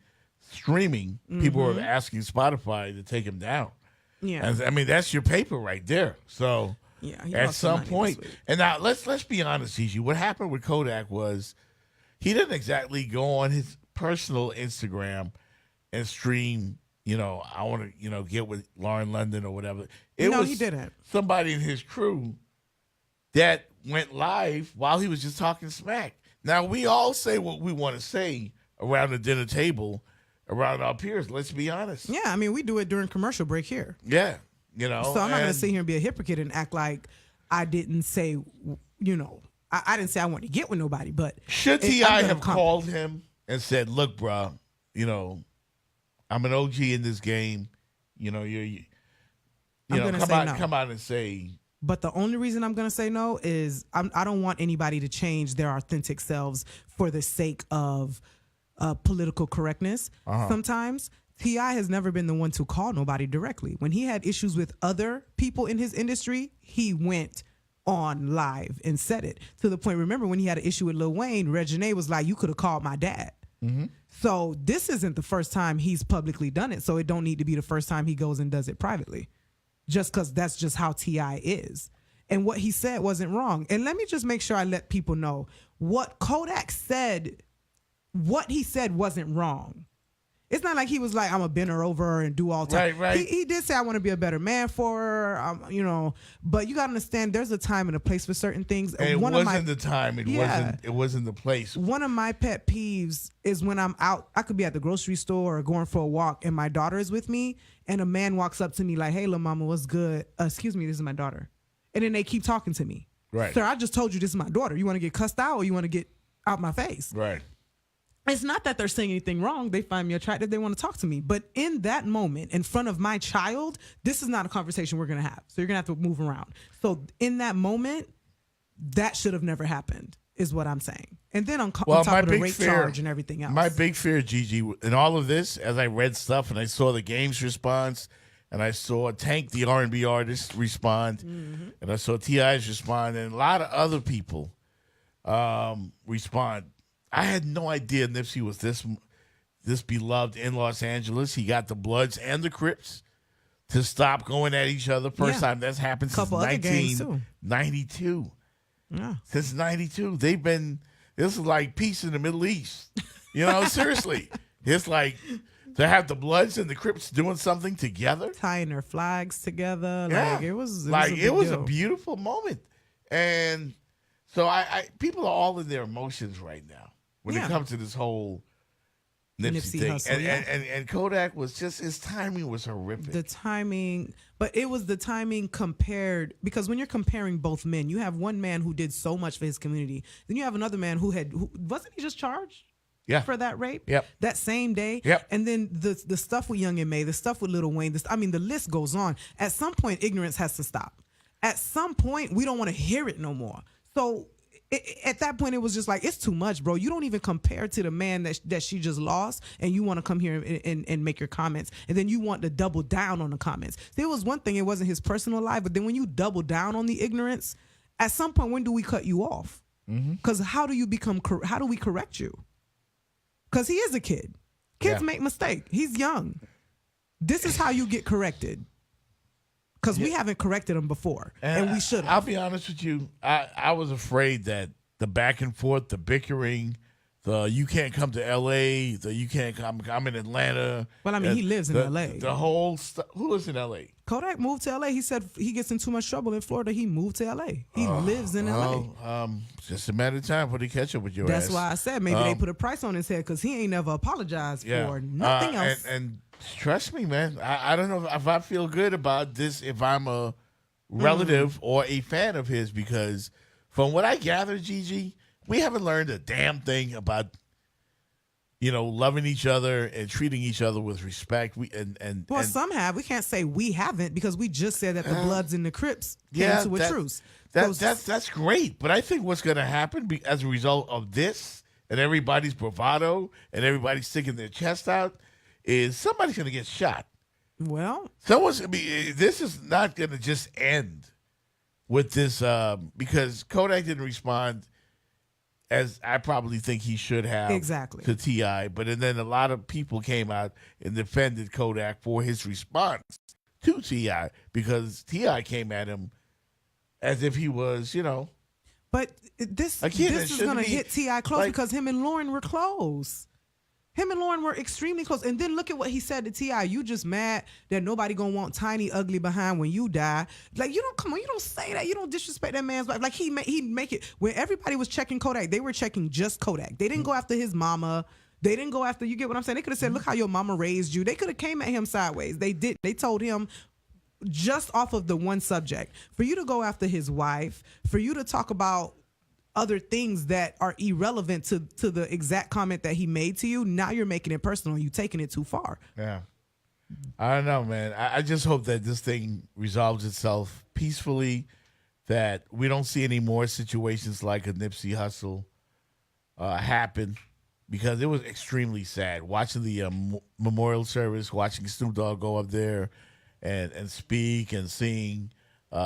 streaming, people were asking Spotify to take him down. Yeah. And, I mean, that's your paper right there. So Yeah, he at lost some some money point, this week. and now let's be honest, Gigi. What happened with Kodak was he didn't exactly go on his personal Instagram and stream. I want to get with Lauren London or whatever. No, was he didn't. Somebody in his crew that went live while he was just talking smack. Now we all say what we want to say around the dinner table, around our peers. Let's be honest. Yeah, I mean, we do it during commercial break here. Yeah, So I'm not going to sit here and be a hypocrite and act like I didn't say, I didn't say I wanted to get with nobody. But should T.I. have called him and said, "Look, bro, I'm an OG in this game. Come out and say." But the only reason I'm going to say no is I don't want anybody to change their authentic selves for the sake of political correctness. Sometimes T.I. has never been the one to call nobody directly. When he had issues with other people in his industry, he went on live and said it to the point. Remember when he had an issue with Lil Wayne, Reginae was like, "You could have called my dad." So this isn't the first time he's publicly done it. So it don't need to be the first time he goes and does it privately. Just because that's just how T.I. is. And what he said wasn't wrong. And let me just make sure I let people know what Kodak said, what he said wasn't wrong. It's not like he was like, "I'm going to bend her over and do all time." Right. He did say, "I want to be a better man for her," but you got to understand there's a time and a place for certain things. And it wasn't the time. It wasn't the place. One of my pet peeves is when I'm out, I could be at the grocery store or going for a walk and my daughter is with me and a man walks up to me like, "Hey, little mama, what's good? Excuse me, this is my daughter." And then they keep talking to me. Right. "Sir, I just told you this is my daughter. You want to get cussed out or you want to get out my face?" Right. It's not that they're saying anything wrong. They find me attractive. They want to talk to me. But in that moment, in front of my child, this is not a conversation we're going to have. So you're going to have to move around. So in that moment, that should have never happened, is what I'm saying. And then on top of the rape charge and everything else. My big fear, Gigi, in all of this, as I read stuff and I saw the game's response, and I saw Tank, the R&B artist, respond, and I saw T.I.'s respond, and a lot of other people respond. I had no idea Nipsey was this beloved in Los Angeles. He got the Bloods and the Crips to stop going at each other. First time that's happened since 1992. Yeah. Since 92. This is like peace in the Middle East. Seriously. It's like to have the Bloods and the Crips doing something together. Tying their flags together. Yeah. Like, it was a beautiful moment. And so I people are all in their emotions right now when it comes to this whole Nipsey thing. Hustle, and Kodak was just, his timing was horrific. The timing, but it was the timing compared, because when you're comparing both men, you have one man who did so much for his community. Then you have another man who wasn't he just charged? Yeah. For that rape? Yep. That same day? Yep. And then the stuff with Young M.A., the stuff with Lil Wayne, the list goes on. At some point, ignorance has to stop. At some point, we don't want to hear it no more. So at that point, it was just like, it's too much, bro. You don't even compare to the man that she just lost, and you want to come here and make your comments, and then you want to double down on the comments. There was one thing, it wasn't his personal life, but then when you double down on the ignorance, at some point, when do we cut you off? Because how do we correct you? Because he is a kid. Kids make mistakes. He's young. This is how you get corrected. Because we haven't corrected him before, and we should. I'll be honest with you. I was afraid that the back and forth, the bickering, the "you can't come to L.A., the "you can't come, I'm in Atlanta." Well, I mean, he lives in L.A. The whole stuff. Who lives in L.A.? Kodak moved to L.A. He said he gets in too much trouble in Florida. He moved to L.A. He lives in L.A. Just a matter of time before they catch up with your ass. That's why I said maybe they put a price on his head, because he ain't never apologized for nothing else. And trust me, man, I don't know if I feel good about this if I'm a relative or a fan of his, because from what I gather, Gigi, we haven't learned a damn thing about loving each other and treating each other with respect. Some have. We can't say we haven't, because we just said that the Bloods and the Crips came to a truce. That's great, but I think what's going to happen as a result of this and everybody's bravado and everybody sticking their chest out is somebody's going to get shot. Well, this is not going to just end with this because Kodak didn't respond as I probably think he should have to T.I. But then a lot of people came out and defended Kodak for his response to T.I. because T.I. came at him as if he was, But this is going to hit T.I. close because him and Lauren were close. Him and Lauren were extremely close. And then look at what he said to T.I. You just mad that nobody going to want tiny, ugly behind when you die. Like, you don't say that. You don't disrespect that man's life. Like, he'd make it. When everybody was checking Kodak, they were checking just Kodak. They didn't go after his mama. They didn't go after, you get what I'm saying? They could have said, look how your mama raised you. They could have came at him sideways. They did. They told him just off of the one subject. For you to go after his wife, for you to talk about other things that are irrelevant to the exact comment that he made to you, now you're making it personal. You're taking it too far. Yeah. I don't know, man. I just hope that this thing resolves itself peacefully, that we don't see any more situations like a Nipsey Hussle happen, because it was extremely sad. Watching the memorial service, watching Snoop Dogg go up there and speak, and seeing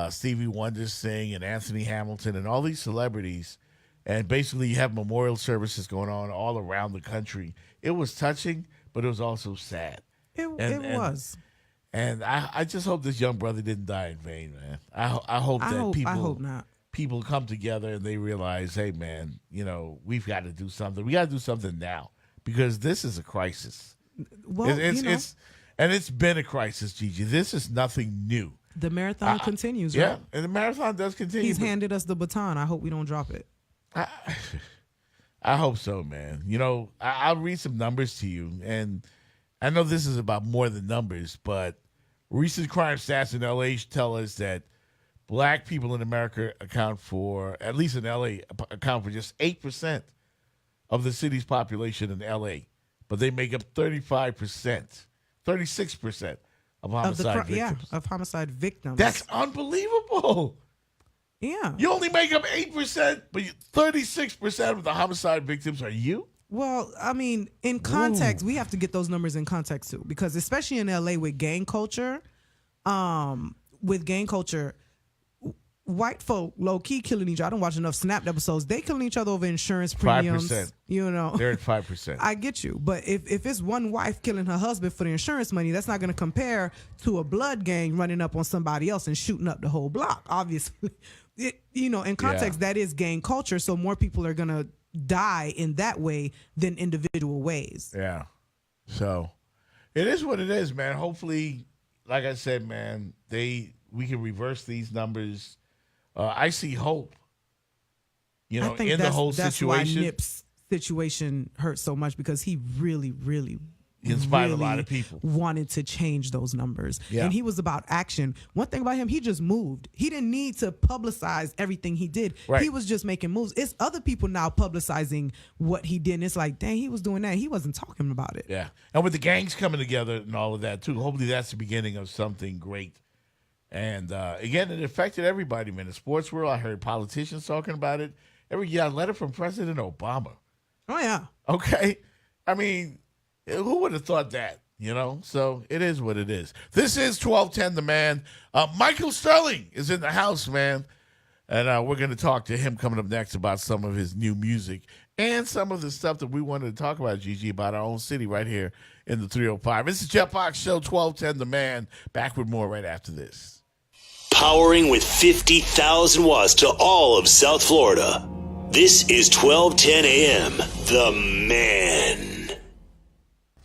Stevie Wonder sing, and Anthony Hamilton, and all these celebrities. And basically you have memorial services going on all around the country. It was touching, but it was also sad. It was. And I just hope this young brother didn't die in vain, man. I hope people come together and they realize, hey, man, we've got to do something. We got to do something now, because this is a crisis. Well, it's been a crisis, Gigi. This is nothing new. The marathon continues, right? Yeah, and the marathon does continue. He's handed us the baton. I hope we don't drop it. I hope so, man. I'll read some numbers to you, and I know this is about more than numbers, but recent crime stats in L.A. tell us that black people in America account for, at least in L.A., account for just 8% of the city's population in L.A., but they make up 36% of homicide victims. Yeah, of homicide victims. That's unbelievable. Yeah. You only make up 8%, but 36% of the homicide victims are you? Well, I mean, in context, we have to get those numbers in context too, because especially in LA with gang culture, white folk low-key killing each other. I don't watch enough Snapped episodes. They killing each other over insurance premiums. 5%. They're at 5%. I get you. But if it's one wife killing her husband for the insurance money, that's not going to compare to a blood gang running up on somebody else and shooting up the whole block. Obviously, in context, that is gang culture. So more people are going to die in that way than individual ways. Yeah. So it is what it is, man. Hopefully, like I said, man, we can reverse these numbers. I see hope, in the whole situation. That's why Nip's situation hurt so much, because he really, really inspired a lot of people. Wanted to change those numbers. Yeah. And he was about action. One thing about him, he just moved. He didn't need to publicize everything he did. Right. He was just making moves. It's other people now publicizing what he did. And it's like, dang, he was doing that. He wasn't talking about it. Yeah. And with the gangs coming together and all of that, too, hopefully that's the beginning of something great. And, again, it affected everybody, man. The sports world, I heard politicians talking about it. Every year, a letter from President Obama. Oh, yeah. Okay. I mean, who would have thought that, So it is what it is. This is 1210 The Man. Michael Sterling is in the house, man. And we're going to talk to him coming up next about some of his new music and some of the stuff that we wanted to talk about, Gigi, about our own city right here in the 305. This is Jeff Fox Show, 1210 The Man. Back with more right after this. Powering with 50,000 watts to all of South Florida. This is 1210 AM, The Man.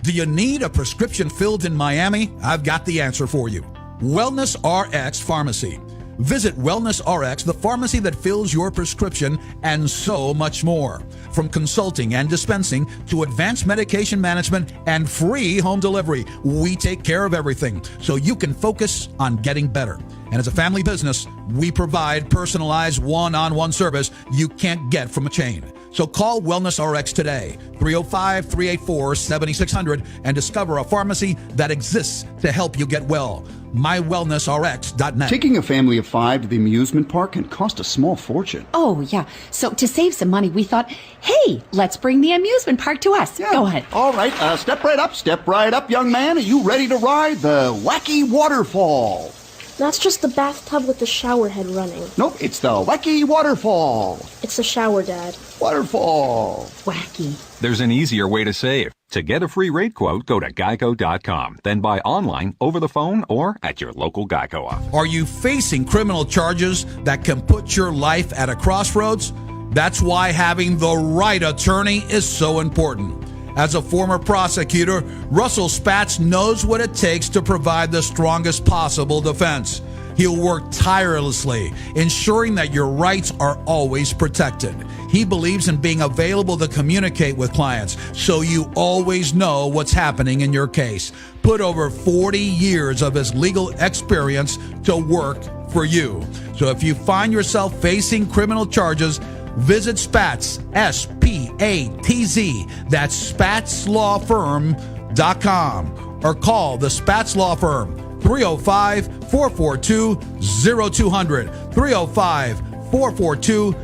Do you need a prescription filled in Miami? I've got the answer for you. Wellness RX Pharmacy. Visit Wellness RX, the pharmacy that fills your prescription, and so much more. From consulting and dispensing to advanced medication management and free home delivery, we take care of everything so you can focus on getting better. And as a family business, we provide personalized one-on-one service you can't get from a chain. So call Wellness RX today, 305-384-7600, and discover a pharmacy that exists to help you get well. MyWellnessRx.net. Taking a family of 5 to the amusement park can cost a small fortune. Oh, yeah. So to save some money, we thought, hey, let's bring the amusement park to us. Yeah. Go ahead. All right. Step right up, young man. Are you ready to ride the wacky waterfall? That's just the bathtub with the shower head running. Nope, it's the Wacky Waterfall. It's the shower, Dad. Waterfall. Wacky. There's an easier way to save. To get a free rate quote, go to geico.com, then buy online, over the phone, or at your local Geico office. Are you facing criminal charges that can put your life at a crossroads? That's why having the right attorney is so important. As a former prosecutor, Russell Spatz knows what it takes to provide the strongest possible defense. He'll work tirelessly, ensuring that your rights are always protected. He believes in being available to communicate with clients, so you always know what's happening in your case. Put over 40 years of his legal experience to work for you. So if you find yourself facing criminal charges, visit Spatz, S-P-A-T-Z, that's SpatzLawFirm.com, or call the Spatz Law Firm, 305-442-0200, 305-442-0200,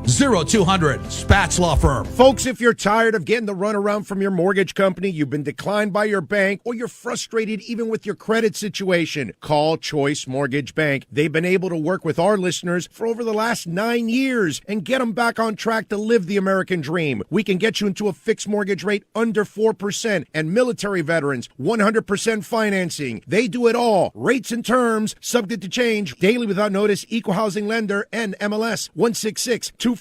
Spatz Law Firm. Folks, if you're tired of getting the runaround from your mortgage company, you've been declined by your bank, or you're frustrated even with your credit situation, call Choice Mortgage Bank. They've been able to work with our listeners for over the last 9 years and get them back on track to live the American dream. We can get you into a fixed mortgage rate under 4%, and military veterans, 100% financing. They do it all. Rates and terms, subject to change, daily without notice, equal housing lender, and MLS 166254.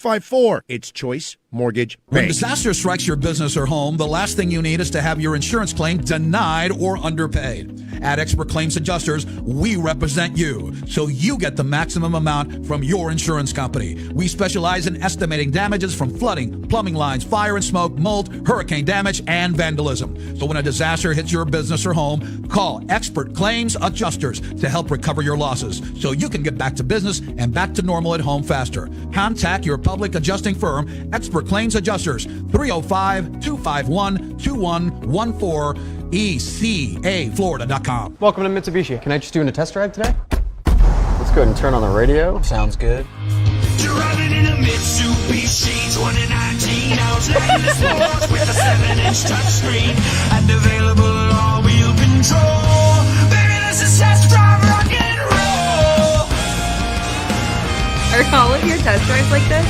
It's Choice Mortgage Bank. When disaster strikes your business or home, the last thing you need is to have your insurance claim denied or underpaid. At Expert Claims Adjusters, we represent you, so you get the maximum amount from your insurance company. We specialize in estimating damages from flooding, plumbing lines, fire and smoke, mold, hurricane damage, and vandalism. So when a disaster hits your business or home, call Expert Claims Adjusters to help recover your losses, so you can get back to business and back to normal at home faster. Contact your public adjusting firm, Expert Claims Adjusters, 305-251-2114, ECAFlorida.com. Welcome to Mitsubishi. Can I just do a test drive today? Let's go ahead and turn on the radio. Sounds good. Driving in a Mitsubishi 2019, outstanding sports with a 7-inch touchscreen and available all-wheel control. Baby, let's just test drive rock and roll. Are all of your test drives like this?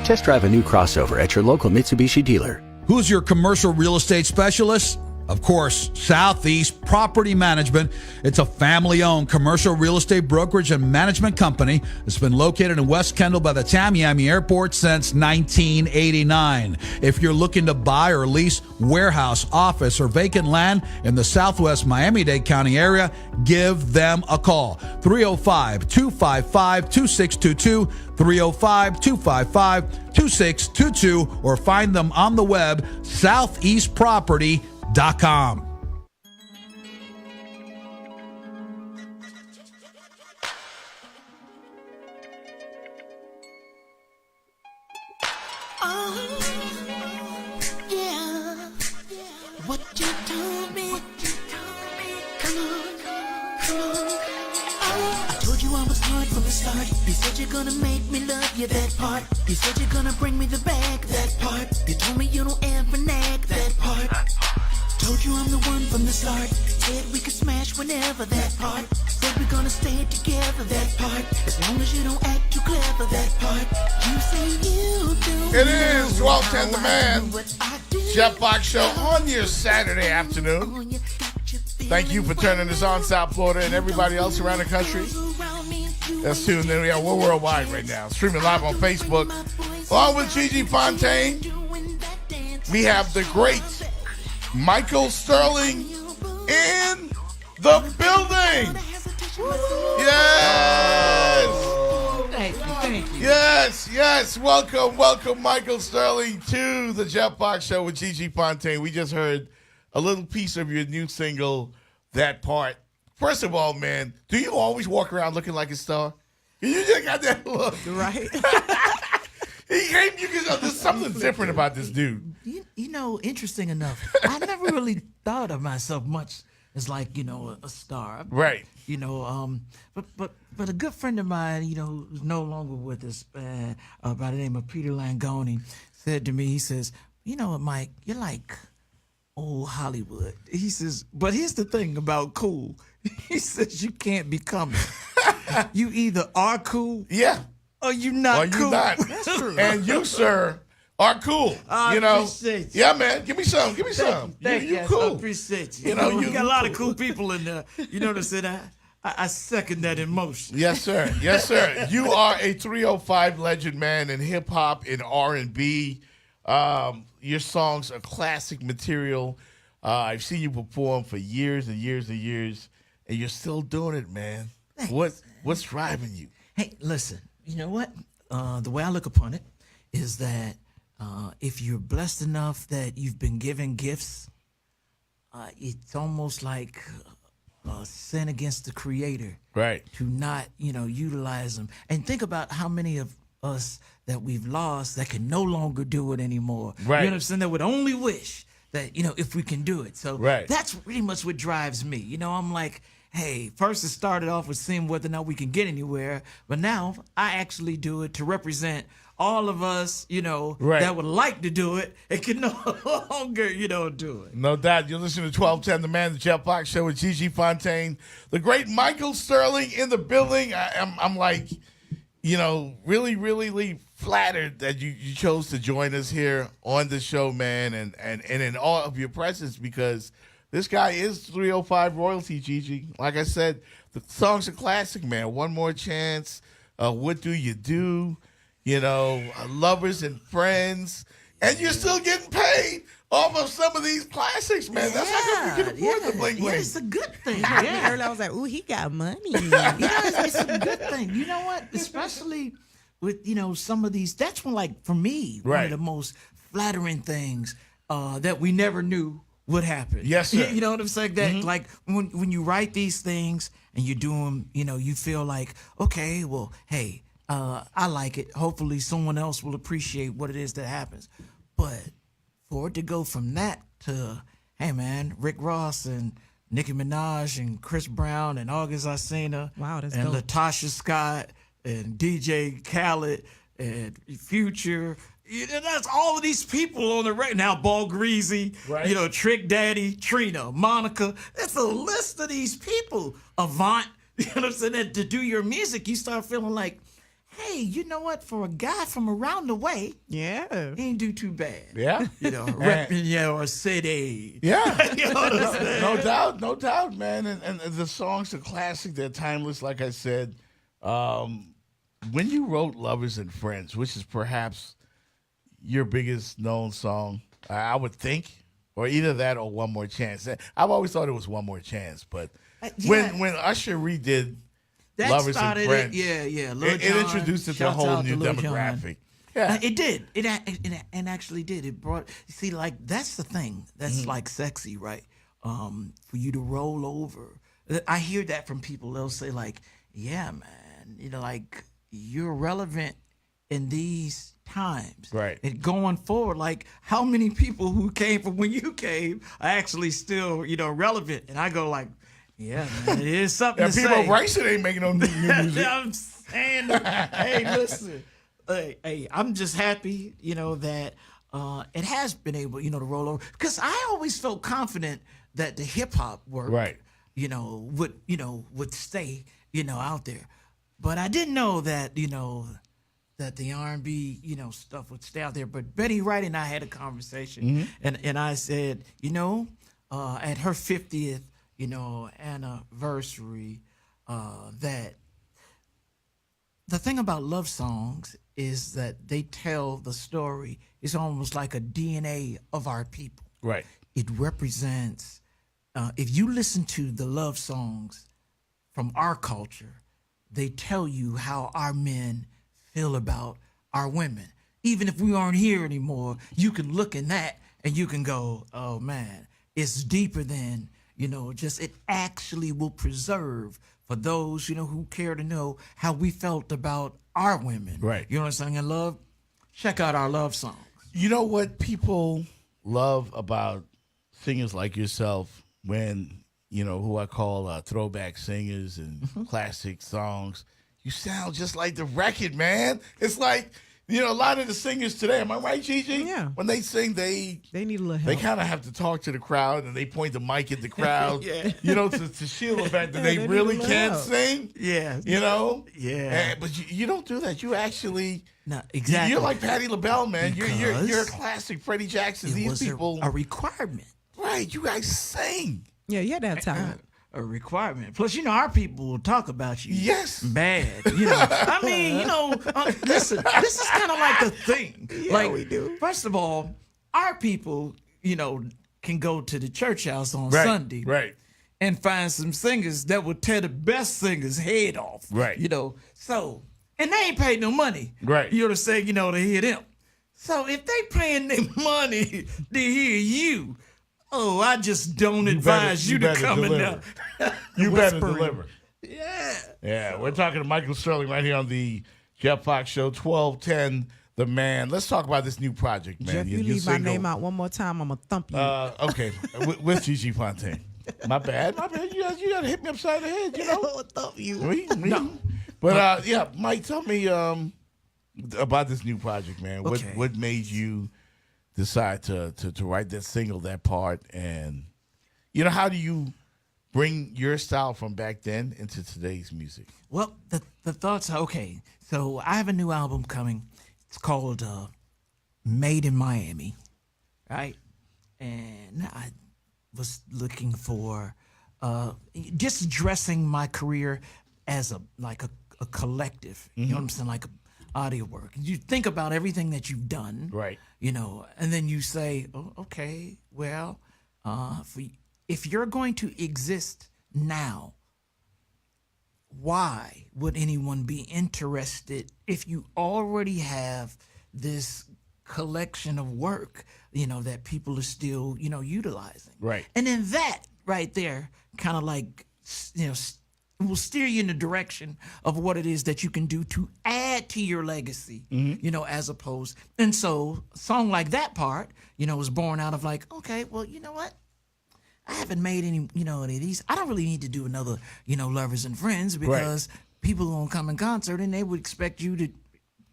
Test drive a new crossover at your local Mitsubishi dealer. Who's your commercial real estate specialist? Of course, Southeast Property Management. It's a family-owned commercial real estate brokerage and management company that's been located in West Kendall by the Tamiami Airport since 1989. If you're looking to buy or lease warehouse, office, or vacant land in the Southwest Miami-Dade County area, give them a call. 305-255-2622, 305-255-2622, or find them on the web, southeastproperty.com. What you told me, come on. I told you I was hard from the start. You said you're gonna make me love you, that part. You said you're gonna bring me the bag, that part. You told me you don't ever nag, that part. Told you I'm the one from the start. Said we could smash whenever, that part. Said we're gonna stay together, that part. As long as you don't act too clever, that part. You say you do. It is 1210 The Man. Jeff Box Show on your Saturday afternoon. Thank you for turning this on, South Florida, and everybody else around the country that's tuned in. We're worldwide right now. Streaming live on Facebook. Along with Gigi Fontaine, we have the great Michael Sterling in the building. Yes. Thank you. Yes. Welcome, Michael Sterling, to the Jeff Box Show with Gigi Fontaine. We just heard a little piece of your new single, That Part. First of all, man, do you always walk around looking like a star? You just got that look. Right. There's something different about this dude. You know, interesting enough, I never really thought of myself much as like, a star. Right. But a good friend of mine, who's no longer with us, by the name of Peter Langoni, said to me, he says, you know what, Mike, you're like old Hollywood. He says, but here's the thing about cool. He says you can't become it. You either are cool, or you not cool. That's true. And you, sir, are cool. I appreciate you. Yeah, man. Give me some. Give me some. Thank you. Cool. I appreciate you. You got a lot of cool people in there. You know what I'm saying? I second that emotion. Yes, sir. Yes, sir. You are a 305 legend, man, in hip hop, in R&B. Your songs are classic material. I've seen you perform for years and years and years, and you're still doing it, man. Thanks. What's driving you? Hey, listen. You know what? The way I look upon it is that if you're blessed enough that you've been given gifts, it's almost like sin against the Creator, right? To not, utilize them. And think about how many of us that we've lost that can no longer do it anymore. Right. You know what I'm saying? That would only wish that, if we can do it. So right. That's pretty much what drives me. I'm like, hey, first it started off with seeing whether or not we can get anywhere, but now I actually do it to represent all of us, that would like to do it and can no longer, do it. No doubt. You're listening to 1210 The Man, the Jeff Fox Show with Gigi Fontaine. The great Michael Sterling in the building. I'm like, really, really flattered that you chose to join us here on the show, man, and in all of your presence, because this guy is 305 royalty, Gigi. Like I said, the song's a classic, man. One More Chance, What Do You Do? Lovers and Friends, and you're still getting paid off of some of these classics, man. That's how come you can afford the bling bling. Yeah, it's a good thing. Yeah. Earlier I was like, ooh, he got money. It's a good thing. You know what? Especially with, some of these, that's when, like, for me, one of the most flattering things that we never knew would happen. Yes, sir. You know what I'm saying? That like when you write these things and you do them, you feel like, okay, well, hey, I like it. Hopefully someone else will appreciate what it is that happens. But for it to go from that to, hey, man, Rick Ross and Nicki Minaj and Chris Brown and August Alsina that's and dope. Latasha Scott and DJ Khaled and Future. That's all of these people on the right now. Ball Greasy, right. Trick Daddy, Trina, Monica. It's a list of these people. Avant, you know what I'm saying? That to do your music, you start feeling like, hey, you know what? For a guy from around the way, he ain't do too bad. Yeah. Repping your city. Yeah. You know what I'm saying? No doubt, man. And the songs are classic. They're timeless, like I said. When you wrote Lovers and Friends, which is perhaps your biggest known song, I would think, or either that or One More Chance. I've always thought it was One More Chance, but when Usher redid that Lovers started and Friends, it introduced it to a whole new demographic. Yeah, it did. It actually did. It brought. See, like that's the thing. That's like sexy, right? For you to roll over. I hear that from people. They'll say like, "Yeah, man, like you're relevant in these times." Right. And going forward, like how many people who came from when you came are actually still, relevant? And I go like, yeah, man, it is something to people say. Bryson ain't making no new music. I'm saying, hey, listen. Hey, I'm just happy, that it has been able, to roll over. Because I always felt confident that the hip hop work, would stay, out there. But I didn't know that, that the R&B, stuff would stay out there. But Betty Wright and I had a conversation, and I said, at her 50th, anniversary, that the thing about love songs is that they tell the story. It's almost like a DNA of our people. Right. It represents, if you listen to the love songs from our culture, they tell you how our men feel about our women. Even if we aren't here anymore, you can look in that and you can go, oh man, it's deeper than, just it actually will preserve for those, who care to know how we felt about our women. Right. You know what I'm saying? And love, check out our love songs. You know what people love about singers like yourself when, who I call throwback singers and classic songs, you sound just like the record, man. It's like a lot of the singers today, am I right, Gigi? Yeah. When they sing, they need a little help. They kind of have to talk to the crowd, and they point the mic at the crowd, to shield the fact that they really can't sing. Yeah. Yeah. But you don't do that. You actually, no, exactly. You're like Patti LaBelle, man. You're a classic Freddie Jackson. These people, a requirement. Right. You guys sing. Yeah, you had to have talent. A requirement. Plus, our people will talk about you. Yes. Bad. I mean, listen, this is kind of like the thing. Yeah, we do. First of all, our people, can go to the church house on Right, Sunday. right. And find some singers that would tear the best singers' head off. Right. So, and they ain't paid no money. Right. To say, to hear them. So if they paying them money to hear you, I just don't advise you to come in there. You better deliver. Yeah. Yeah, we're talking to Michael Sterling right here on the Jeff Fox Show, 1210 The Man. Let's talk about this new project, man. Jeff, you leave my name out one more time, I'm going to thump you. Okay, with Gigi Fontaine. My bad. You got to hit me upside the head, thump you. No. But, Mike, tell me about this new project, man. Okay. What made you decide to write that single, that part, and how do you bring your style from back then into today's music? Well, the thoughts are, okay, so I have a new album coming. It's called Made in Miami, right? And I was looking for just addressing my career as a collective, you know what I'm saying, like a audio work. You think about everything that you've done, right? And then you say, oh, okay, well, if you're going to exist now, why would anyone be interested if you already have this collection of work, that people are still, utilizing? Right. And then that right there kind of like, will steer you in the direction of what it is that you can do to add to your legacy, as opposed. And so a song like that part, was born out of like, okay, well, you know what? I haven't made any, any of these. I don't really need to do another, Lovers and Friends, because people gonna come in concert and they would expect you to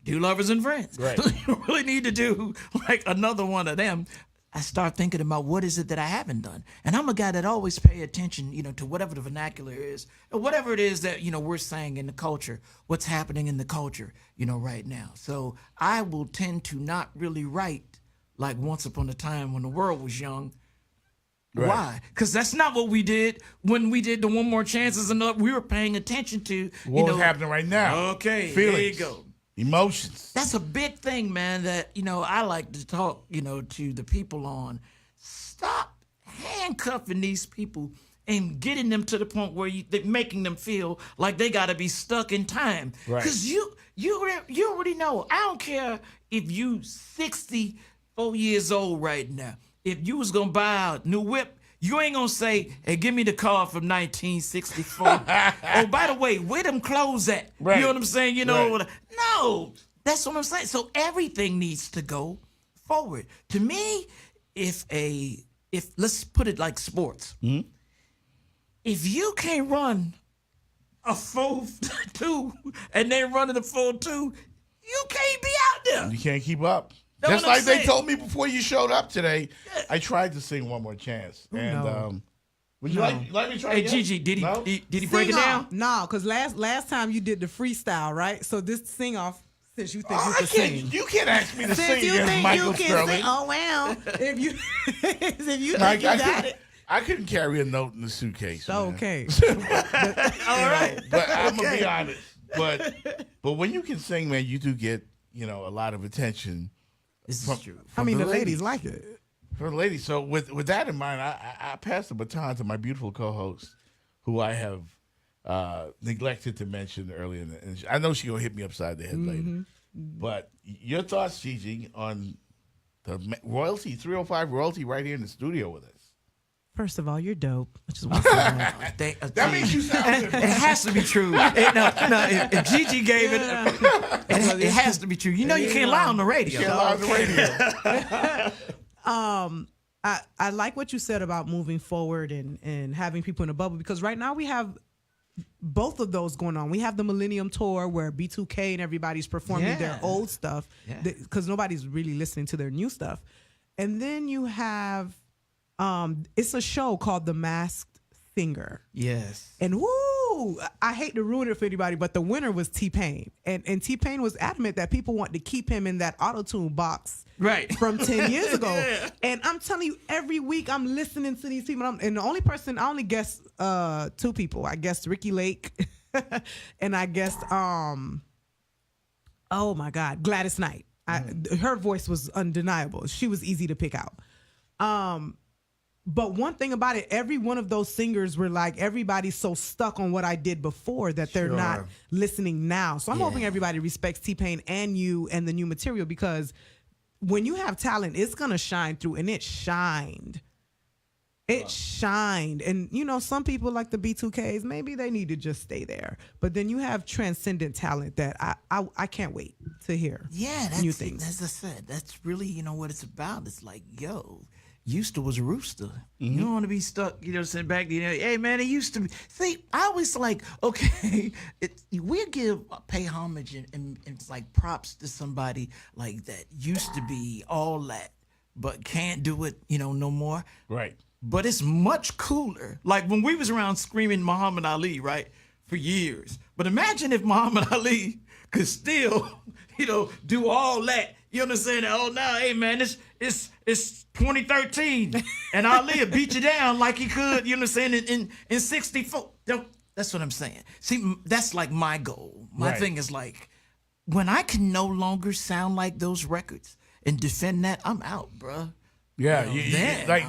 do Lovers and Friends. Right. You don't really need to do like another one of them. I start thinking about what is it that I haven't done. And I'm a guy that always pay attention, to whatever the vernacular is, or whatever it is that, we're saying in the culture, what's happening in the culture, right now. So I will tend to not really write like Once Upon a Time when the world was young. Right. Why? Because that's not what we did when we did the One More Chances and we were paying attention to, What's happening right now? Okay, Feelings, there you go. Emotions. That's a big thing, man, that, I like to talk, to the people on. Stop handcuffing these people and getting them to the point where they're making them feel like they got to be stuck in time. Right. Because you already know. I don't care if you 64 years old right now. If you was going to buy a new whip, you ain't going to say, hey, give me the car from 1964. Oh, by the way, where them clothes at? Right. You know what I'm saying? Right. No, that's what I'm saying. So everything needs to go forward. To me, if let's put it like sports. Mm-hmm. If you can't run a 4.2 and they're running a 4.2, you can't be out there. You can't keep up. Know Just what I'm like they saying? told me before you showed up today. I tried to sing One More Chance. And would you like me to try Hey, again? Gigi, did he break it Sing down? off. No, because last time you did the freestyle, right? So this sing off, since you think you I can sing. You can't ask me to Since sing you against think Michael you can Sterling. sing, oh well. If you think you I got it. I couldn't carry a note in the suitcase. Man. Okay. All right. But I'm gonna be honest. But when you can sing, man, you do get a lot of attention. This is true. I mean, the ladies like it. For the ladies. So with that in mind, I pass the baton to my beautiful co-host, who I have neglected to mention earlier. And I know she's gonna hit me upside the head later. But your thoughts, Gigi, on the royalty 305 royalty right here in the studio with us. First of all, you're dope. I just want to say that. That means you sound It has to be true. If Gigi gave it, it has to be true. You can't lie on the radio. You can't lie on the radio. I like what you said about moving forward and having people in a bubble, because right now we have both of those going on. We have the Millennium Tour where B2K and everybody's performing their old stuff because nobody's really listening to their new stuff. And then you have, it's a show called The Masked Singer. Yes. And woo, I hate to ruin it for anybody, but the winner was T-Pain. And T-Pain was adamant that people want to keep him in that auto-tune box from 10 years ago. And I'm telling you, every week I'm listening to these people. And the only person, I only guessed 2 people. I guessed Ricky Lake and I guessed, oh my God, Gladys Knight. Her voice was undeniable. She was easy to pick out. But one thing about it, every one of those singers were like, everybody's so stuck on what I did before that they're not listening now. So I'm hoping everybody respects T-Pain and you and the new material, because when you have talent, it's going to shine through, and it shined. It shined. And, you know, some people like the B2Ks, maybe they need to just stay there. But then you have transcendent talent that I can't wait to hear new things. As I said, that's really, you know, what it's about. It's like, yo, used to was a rooster. You don't want to be stuck, you know, sitting back, you know, hey, man, it used to be. See, I always like, okay, we pay homage and it's like props to somebody like that used to be all that, but can't do it, you know, no more. Right. But it's much cooler. Like when we was around screaming Muhammad Ali, right, for years. But imagine if Muhammad Ali could still, you know, do all that. You understand? Oh, now, hey, man, it's 2013, and Ali beat you down like he could, you understand, in 64. That's what I'm saying. See, that's like my goal. My thing is like, when I can no longer sound like those records and defend that, I'm out, bruh. Yeah,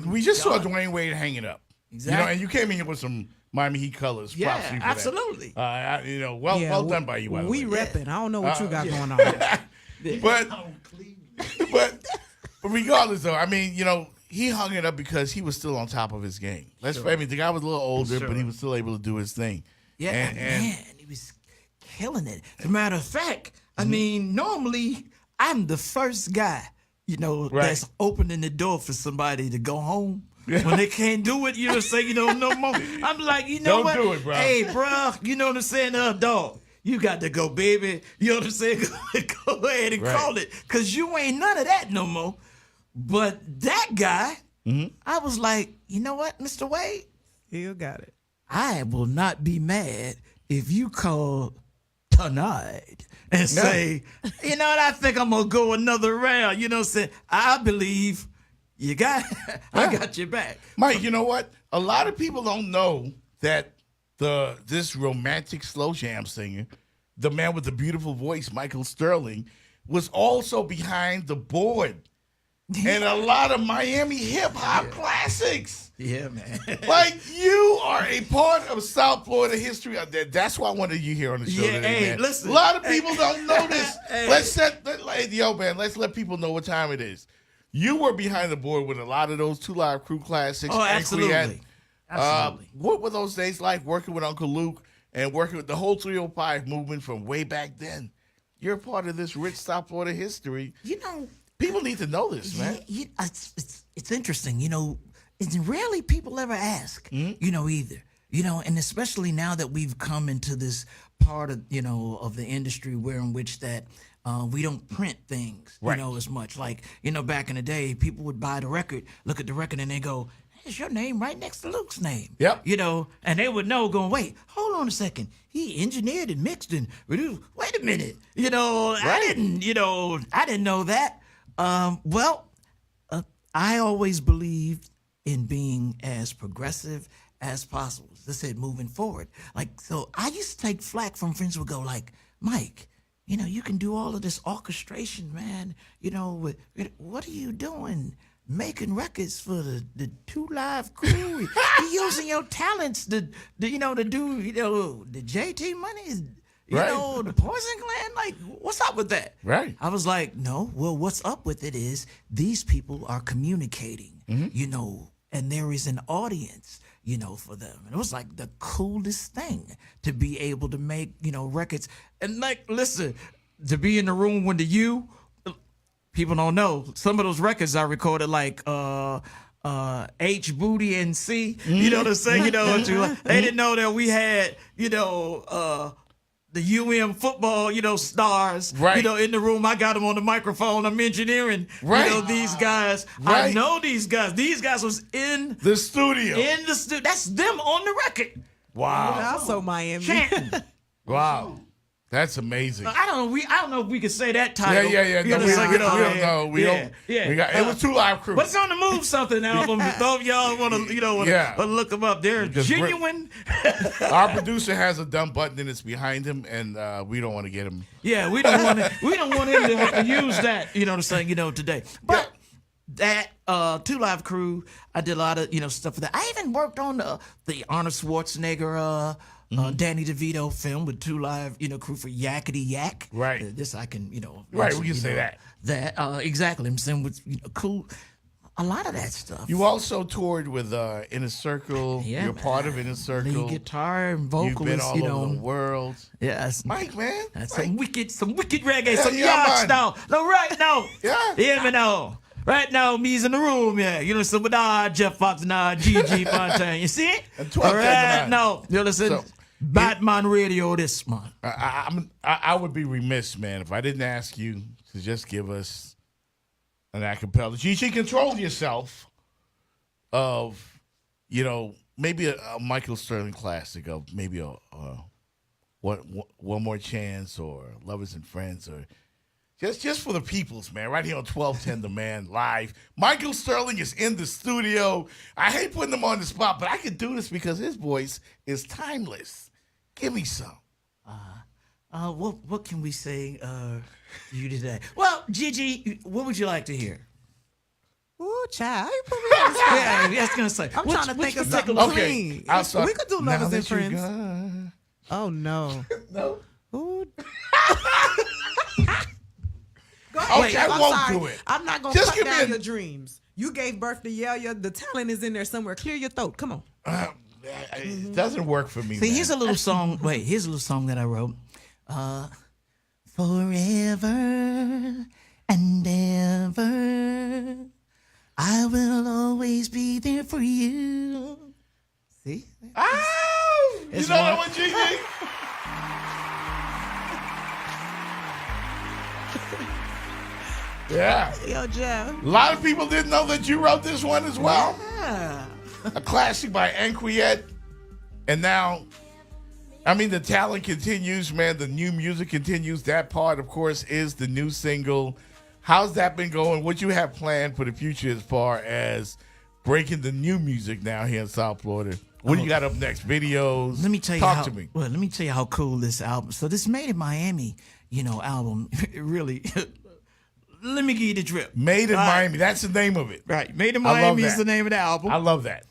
we just saw Dwayne Wade hanging up. Exactly. You know, and you came in here with some Miami Heat colors. Yeah, Props to you for absolutely. That. You know, well done by you. By the we way. repping. I don't know what you got going on. But regardless, though, I mean, you know, he hung it up because he was still on top of his game. I mean, the guy was a little older, but he was still able to do his thing. Yeah, and he was killing it. As a matter of fact, I mean, normally I'm the first guy, you know, that's opening the door for somebody to go home. When they can't do it, you know, say, you know, no more. I'm like, you know what? Don't do it, bro. Hey, bro, you know what I'm saying? Dog, you got to go, baby. You know what I'm saying? Go ahead and call it, because you ain't none of that no more. But that guy, I was like, you know what, Mr. Wade? You got it. I will not be mad if you call tonight and say, you know what, I think I'm going to go another round. You know what I'm saying? I believe you got, I got your back. Mike, you know what? A lot of people don't know that this romantic slow jam singer, the man with the beautiful voice, Michael Sterling, was also behind the board and a lot of Miami hip-hop classics. Yeah, man. Like, you are a part of South Florida history. That's why I wanted you here on the show today, man. Listen. A lot of people don't know this. Let's let people know what time it is. You were behind the board with a lot of those 2 Live Crew classics. Oh, absolutely. Absolutely. What were those days like working with Uncle Luke and working with the whole 305 movement from way back then? You're a part of this rich South Florida history. You know, people need to know this, man. It's interesting, you know. It's rarely people ever ask, you know, either. You know, and especially now that we've come into this part of, you know, of the industry in which that we don't print things, you know, as much. Like, you know, back in the day, people would buy the record, look at the record, and they go, "Is your name right next to Luke's name?" Yep. You know, and they would know, going, "Wait, hold on a second. He engineered and mixed and produced. Wait a minute. You know, I didn't know that." I always believed in being as progressive as possible. As I said, moving forward. Like, so I used to take flack from friends who would go like, "Mike, you know, you can do all of this orchestration, man. You know, what are you doing? Making records for the 2 Live Crew. You're using your talents to do, you know, the JT Money, you know, the Poison Gland. Like, what's up with that?" Right. I was like, no, well, what's up with it is these people are communicating, you know, and there is an audience, you know, for them. And it was like the coolest thing to be able to make, you know, records. And like, listen, to be in the room when people don't know, some of those records I recorded, like H, booty, and C. You know what I'm saying? You know, they didn't know that we had, the UM football, stars, in the room. I got them on the microphone. I'm engineering, these guys. I know these guys. These guys was in the studio. That's them on the record. Wow. Also Miami. Chanting. Wow. That's amazing. I don't know if we could say that title. Yeah. No, we don't know. We don't. It was 2 Live Crew. What's on the Move Something album? Those y'all want to look them up. They're genuine. Our producer has a dumb button and it's behind him, and we don't want to get him. Yeah, we don't want him to use that. You know what I'm saying? Today, but. That 2 Live Crew, I did a lot of stuff for that. I even worked on the Arnold Schwarzenegger, Danny DeVito film with 2 Live Crew for Yakety Yak. Right. This I can Right, we can say that. That exactly. I'm saying with cool. A lot of that stuff. You also toured with Inner Circle. Yeah, You're part of Inner Circle. Lead guitar and vocalist. You've been all over the world. Yeah, Mike, man. That's some wicked reggae. Hell Some yeah, yachts now. No, right now. Yeah. Hear me now. Right now, me's in the room, yeah. So with Jeff Fox and Gigi Fontaine. You see it? Right now. You listen. So, Batman Radio this month. I would be remiss, man, if I didn't ask you to just give us an acapella. Gigi, control yourself of, maybe a Michael Sterling classic of maybe a One More Chance or Lovers and Friends or just for the peoples, man, right here on 1210 The Man live. Michael Sterling is in the studio. I hate putting him on the spot, but I can do this because his voice is timeless. Give me some. What can we say you today? Well, Gigi, what would you like to hear? Ooh, child. You put me on the spot. Yeah, I was going to say. I'm trying to think of something clean. We could do Lovers and Friends. Oh, no. No? Ooh. Okay, I won't do it. I'm not going to cut down your dreams. You gave birth to Yaya. The talent is in there somewhere. Clear your throat. Come on. It doesn't work for me. See, man. here's a little song. Wait, here's a little song that I wrote. Forever and ever, I will always be there for you. See? Oh! You know that one, Gigi? Yeah. Yo, Jeff. A lot of people didn't know that you wrote this one as well. Yeah. A classic by Anquiet. And now, the talent continues, man. The new music continues. That part, of course, is the new single. How's that been going? What you have planned for the future as far as breaking the new music now here in South Florida? What do you got up next? Videos? Let me tell you Talk to me. Well, let me tell you how cool this album. So this Made in Miami, album, it really... Let me give you the drip. Made in Miami. That's the name of it. Right. Made in Miami is the name of the album. I love that.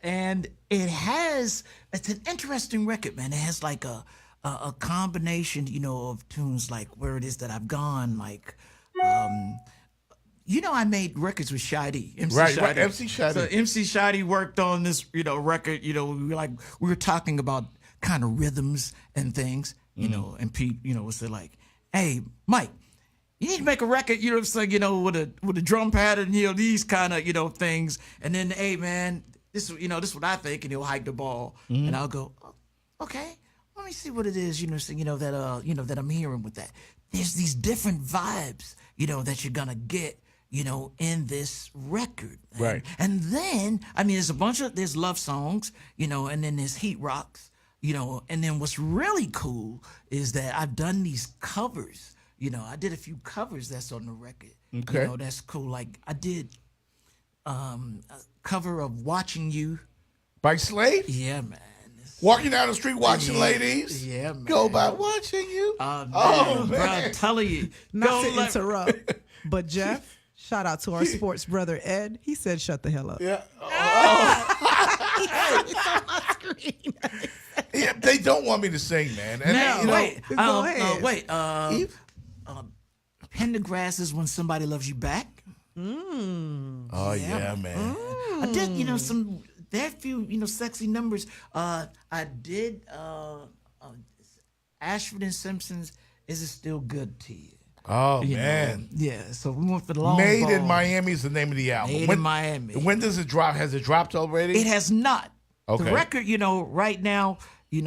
And it's an interesting record, man. It has like a combination, of tunes like Where It Is That I've Gone, like, I made records with Shadi. MC Shadi. So MC Shadi worked on this, record, we were talking about kind of rhythms and things, and Pete, was like, hey, Mike, you need to make a record, with a drum pattern, these kind of, things. And then, hey, man, this is what I think, and he'll hike the ball. And I'll go, oh, okay, let me see what it is, that I'm hearing with that. There's these different vibes, that you're gonna get, in this record. Right. And then, there's love songs, and then there's heat rocks, and then what's really cool is that I've done these covers. I did a few covers that's on the record. Okay. That's cool. Like I did a cover of Watching You. By Slade? Yeah, man. Walking down the street watching ladies? Yeah, man. Go by watching you? Man. Man. I'm telling you. Not to interrupt, but Jeff, shout out to our sports brother Ed. He said shut the hell up. Yeah. It's on my screen. Yeah, they don't want me to sing, man. And wait. Go ahead. Pendergrass is When Somebody Loves You Back. Oh, yeah, man. I did, some, there are a few, sexy numbers. I did Ashford and Simpson's Is It Still Good to You? Oh, You know, man. yeah, so we went for the long Made ball. in Miami is the name of the album. Made in Miami. When does it drop? Has it dropped already? It has not. Okay. The record, right now, we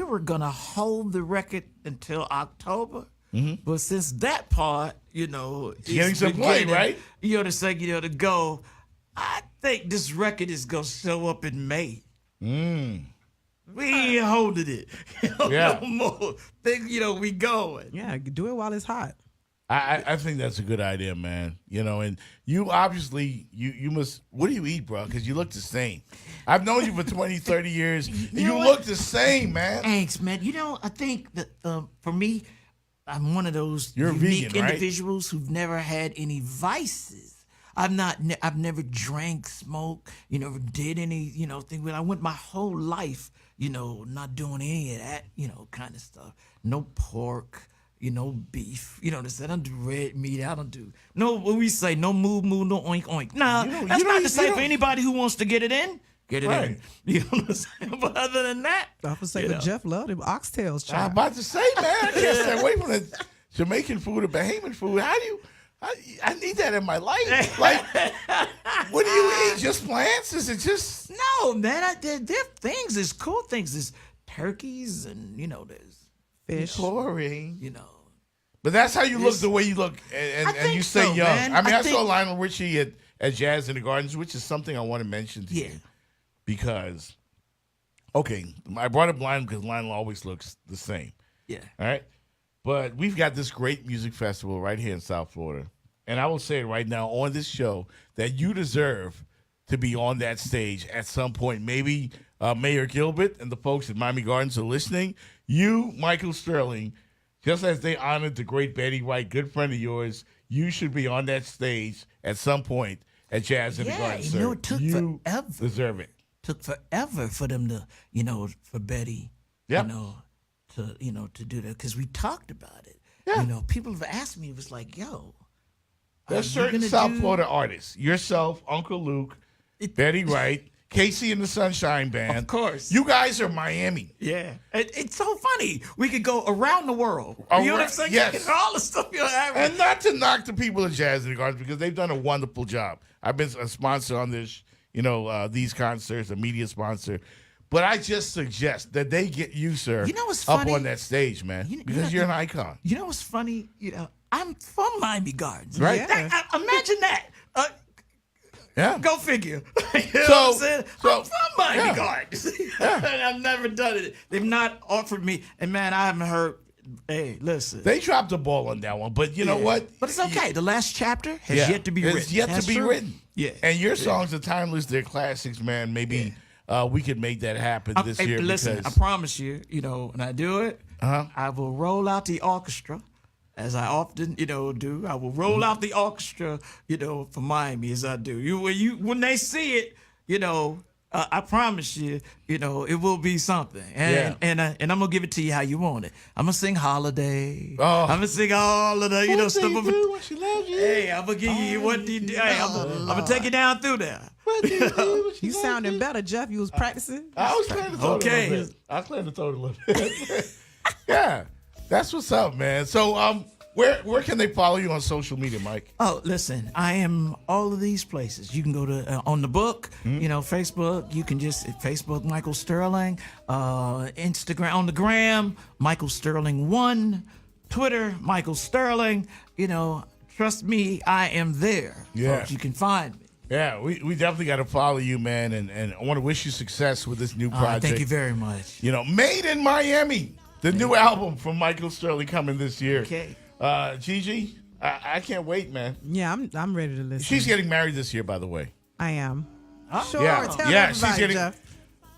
were going to hold the record until October. Mm-hmm. But since that part, it's getting some play, right? To go, I think this record is going to show up in May. We ain't holding it. Yeah. No more. Think, we going. Yeah, do it while it's hot. I think that's a good idea, man. And you obviously, you must, what do you eat, bro? Because you look the same. I've known you for 20, 30 years. You look the same, man. Thanks, man. I think that for me, I'm one of those You're unique vegan, right? individuals who've never had any vices. I've never drank, smoked, never did any, thing. But I went my whole life, not doing any of that, kind of stuff. No pork. Beef. I don't do red meat. I don't do what we say, no moo, no oink, oink. Nah, that's not to say for anybody who wants to get it in, get it in. You know what I'm saying? But other than that, I would say, but Jeff loved him oxtails. I'm about to say, man, I can't stay away from the Jamaican food or Bahamian food. I need that in my life. Like, what do you eat? Just plants? Is it just? No, man. There are things. There's cool things. There's turkeys and, there's fish. Boring. But that's how you look the way you look, and you stay young. Man. I saw Lionel Richie at Jazz in the Gardens, which is something I want to mention to you. Because, I brought up Lionel because Lionel always looks the same. Yeah. All right? But we've got this great music festival right here in South Florida. And I will say it right now on this show that you deserve to be on that stage at some point. Maybe Mayor Gilbert and the folks at Miami Gardens are listening. You, Michael Sterling, just as they honored the great Betty White, good friend of yours, you should be on that stage at some point at Jazz in the Gardens, sir. It took forever. Deserve it. Took forever for them to, for Betty, to do that, because we talked about it. Yeah. People have asked me, it was like, yo. There's certain South Florida artists, yourself, Uncle Luke, Betty Wright, Casey and the Sunshine Band. Of course. You guys are Miami. Yeah. It's so funny. We could go around the world. You know what I'm saying? Yes. All the stuff you're having. And not to knock the people at Jazz in the Gardens because they've done a wonderful job. I've been a sponsor on this, these concerts, a media sponsor. But I just suggest that they get you, sir, what's up funny? on that stage, man, because you're an icon. You know what's funny? I'm from Miami Gardens. Right. Yeah. Imagine that. Yeah. Go figure. You know So- what I'm saying? so- I'm from Miami yeah. Gardens. And I've never done it. They've not offered me. And man, I haven't heard. Hey, listen. They dropped the ball on that one, but you know what? But it's okay. The last chapter has yet to be written. It's yet That's to be true. written. Yeah. And your songs are timeless. They're classics, man. Maybe we could make that happen this year. Listen, because, I promise you, when I do it, I will roll out the orchestra, as I often, do. I will roll out the orchestra, for Miami, as I do. When they see it, I promise you, it will be something. And I'm gonna give it to you how you want it. I'm gonna sing Holiday. Oh. I'm gonna sing all of the, What stuff. they do when she loves you? Hey, I'm gonna give you what you do. Hey, I'm gonna take you down through there. You sounding better, Jeff. You was practicing. I was playing the throat a little bit. I was playing the throat a little bit. Yeah, that's what's up, man. So, where can they follow you on social media, Mike? Oh, listen, I am all of these places. You can go to on the book, Facebook. You can just Facebook Michael Sterling, Instagram on the gram Michael Sterling 1, Twitter Michael Sterling. Trust me, I am there. Yeah. Folks, you can find me. Yeah, we definitely got to follow you, man, and I want to wish you success with this new project. Thank you very much. Made in Miami, the new album from Michael Sterling coming this year. Okay. Gigi, I can't wait, man. Yeah, I'm ready to listen. She's getting married this year, by the way. I am. Sure. Yeah. Tell Yeah, everybody, she's getting- Jeff.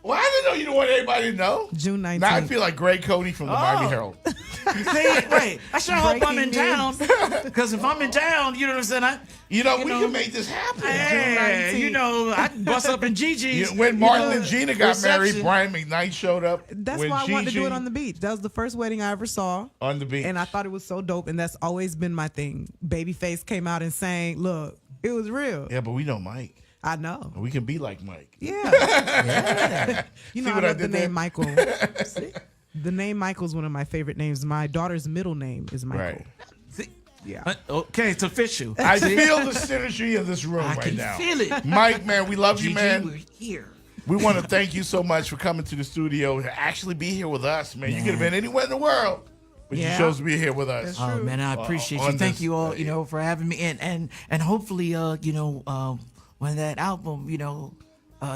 Well, I didn't know you don't want everybody to know. June 19th. Now I feel like Greg Cody from the Miami Herald. Wait, I sure hope I'm in Breaking town. Because if I'm in town, you know what I'm saying? We can make this happen. Hey, I can bust up in Gigi's. When Martin and Gina got married, reception. Brian McKnight showed up. That's when why I wanted to do Gigi- it on the beach. That was the first wedding I ever saw. On the beach. And I thought it was so dope. And that's always been my thing. Babyface came out and sang, look, it was real. Yeah, but we know Mike. I know. We can be like Mike. Yeah. You know, See I what I love the did there? name Michael. The name Michael is one of my favorite names. My daughter's middle name is Michael. Right. Yeah. Okay, it's official. I feel the synergy of this room right now. I can feel it. Mike, man, we love you, Gigi, man. we're here. We want to thank you so much for coming to the studio to actually be here with us, man. You could have been anywhere in the world, but you chose to be here with us. Oh man, I appreciate you. Thank you all, for having me, and hopefully, when that album,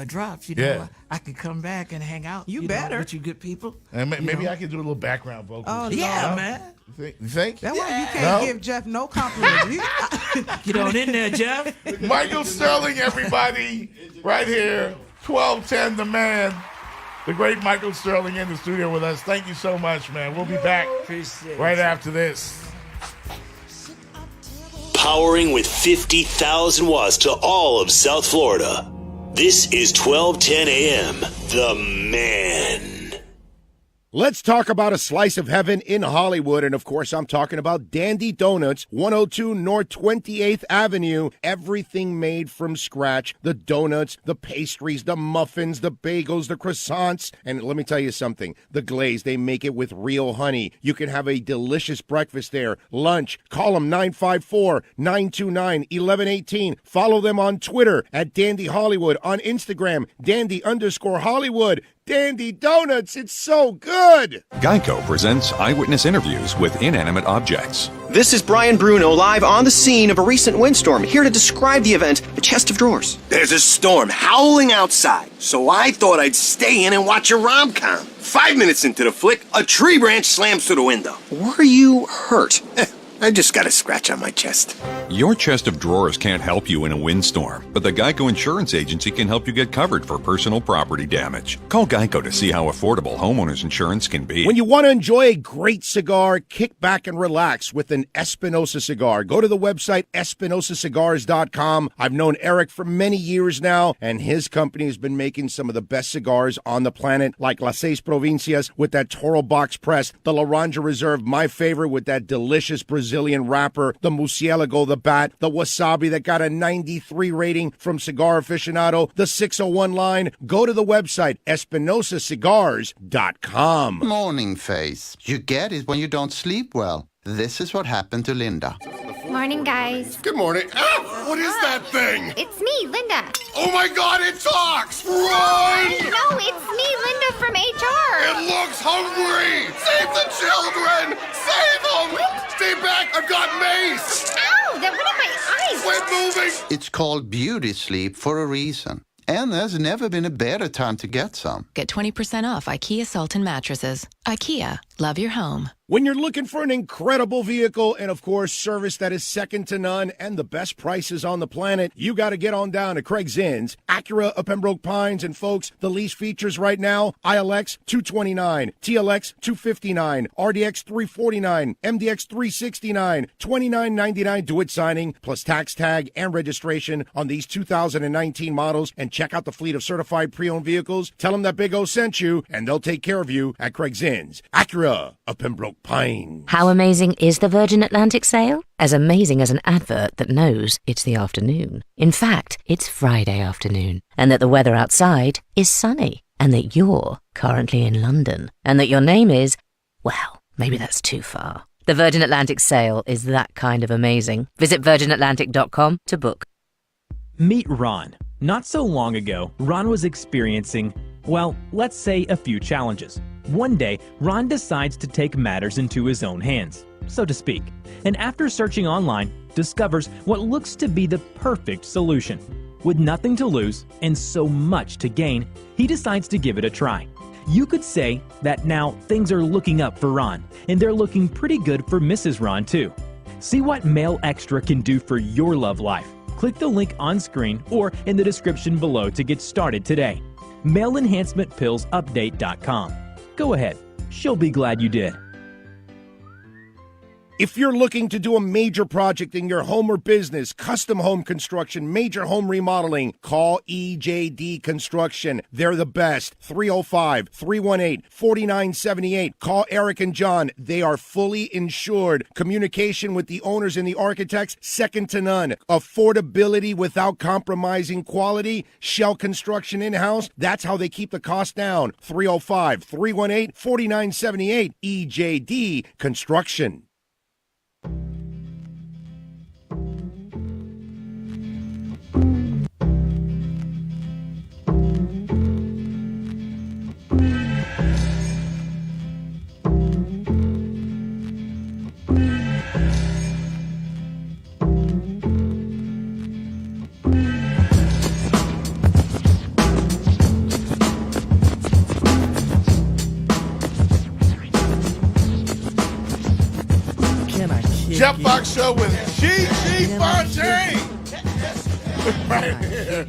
drops, I can come back and hang out. You better with you good people. And maybe I can do a little background vocal. Oh, yeah, no. man. You think? That's why you can't give Jeff no compliments. Get on in there, Jeff. Michael Sterling, everybody, right here. 1210 The Man. The great Michael Sterling in the studio with us. Thank you so much, man. We'll be back right after this. Powering with 50,000 watts to all of South Florida. This is 1210 AM, The Man. Let's talk about a slice of heaven in Hollywood. And of course, I'm talking about Dandy Donuts, 102 North 28th Avenue. Everything made from scratch. The donuts, the pastries, the muffins, the bagels, the croissants. And let me tell you something. The glaze, they make it with real honey. You can have a delicious breakfast there. Lunch, call them 954-929-1118. Follow them on Twitter at Dandy Hollywood. On Instagram, Dandy_Hollywood. Dandy Donuts, it's so good! Geico presents eyewitness interviews with inanimate objects. This is Brian Bruno live on the scene of a recent windstorm, here to describe the event, The Chest of Drawers. There's a storm howling outside, so I thought I'd stay in and watch a rom-com. 5 minutes into the flick, a tree branch slams through the window. Were you hurt? I just got a scratch on my chest. Your chest of drawers can't help you in a windstorm, but the Geico Insurance Agency can help you get covered for personal property damage. Call Geico to see how affordable homeowners insurance can be. When you want to enjoy a great cigar, kick back and relax with an Espinosa cigar. Go to the website EspinosaCigars.com. I've known Eric for many years now, and his company has been making some of the best cigars on the planet, like Las Seis Provincias with that Toro box press, the Laranja Reserve, my favorite, with that delicious Brazilian wrapper, the Murcielago, the bat, the Wasabi that got a 93 rating from Cigar Aficionado, the 601 line. Go to the website EspinosaCigars.com. Morning face. You get it when you don't sleep well. This is what happened to Linda. Morning, guys. Good morning. Ah, what is that thing? It's me, Linda. Oh my God, it talks! Run! No, it's me, Linda from HR. It looks hungry! Save the children! Save them! Stay back, I've got mace! Ow, that went in my eyes. Quit moving! It's called beauty sleep for a reason. And there's never been a better time to get some. Get 20% off IKEA Sultan mattresses. IKEA, love your home. When you're looking for an incredible vehicle and, of course, service that is second to none and the best prices on the planet, you got to get on down to Craig Zinn's, Acura of Pembroke Pines. And, folks, the lease features right now, ILX $229, TLX $259, RDX $349, MDX $369, $29.99 do-it signing, plus tax tag and registration on these 2019 models. And check out the fleet of certified pre-owned vehicles. Tell them that Big O sent you, and they'll take care of you at Craig Zinn's, Acura of Pembroke Pines. How amazing is the Virgin Atlantic sale? As amazing as an advert that knows it's the afternoon. In fact, it's Friday afternoon, and that the weather outside is sunny, and that you're currently in London, and that your name is, well, maybe that's too far. The Virgin Atlantic sale is that kind of amazing. Visit virginatlantic.com to book. Meet Ron. Not so long ago, Ron was experiencing, well, let's say a few challenges. One day, Ron decides to take matters into his own hands, so to speak, and after searching online, discovers what looks to be the perfect solution. With nothing to lose and so much to gain, he decides to give it a try. You could say that now things are looking up for Ron, and they're looking pretty good for Mrs. Ron too. See what Mail Extra can do for your love life. Click the link on screen or in the description below to get started today. MailenhancementPillsUpdate.com. Go ahead. She'll be glad you did. If you're looking to do a major project in your home or business, custom home construction, major home remodeling, call EJD Construction. They're the best. 305-318-4978. Call Eric and John. They are fully insured. Communication with the owners and the architects, second to none. Affordability without compromising quality. Shell construction in-house. That's how they keep the cost down. 305-318-4978. EJD Construction. Box Show with Gigi Fontaine. Right here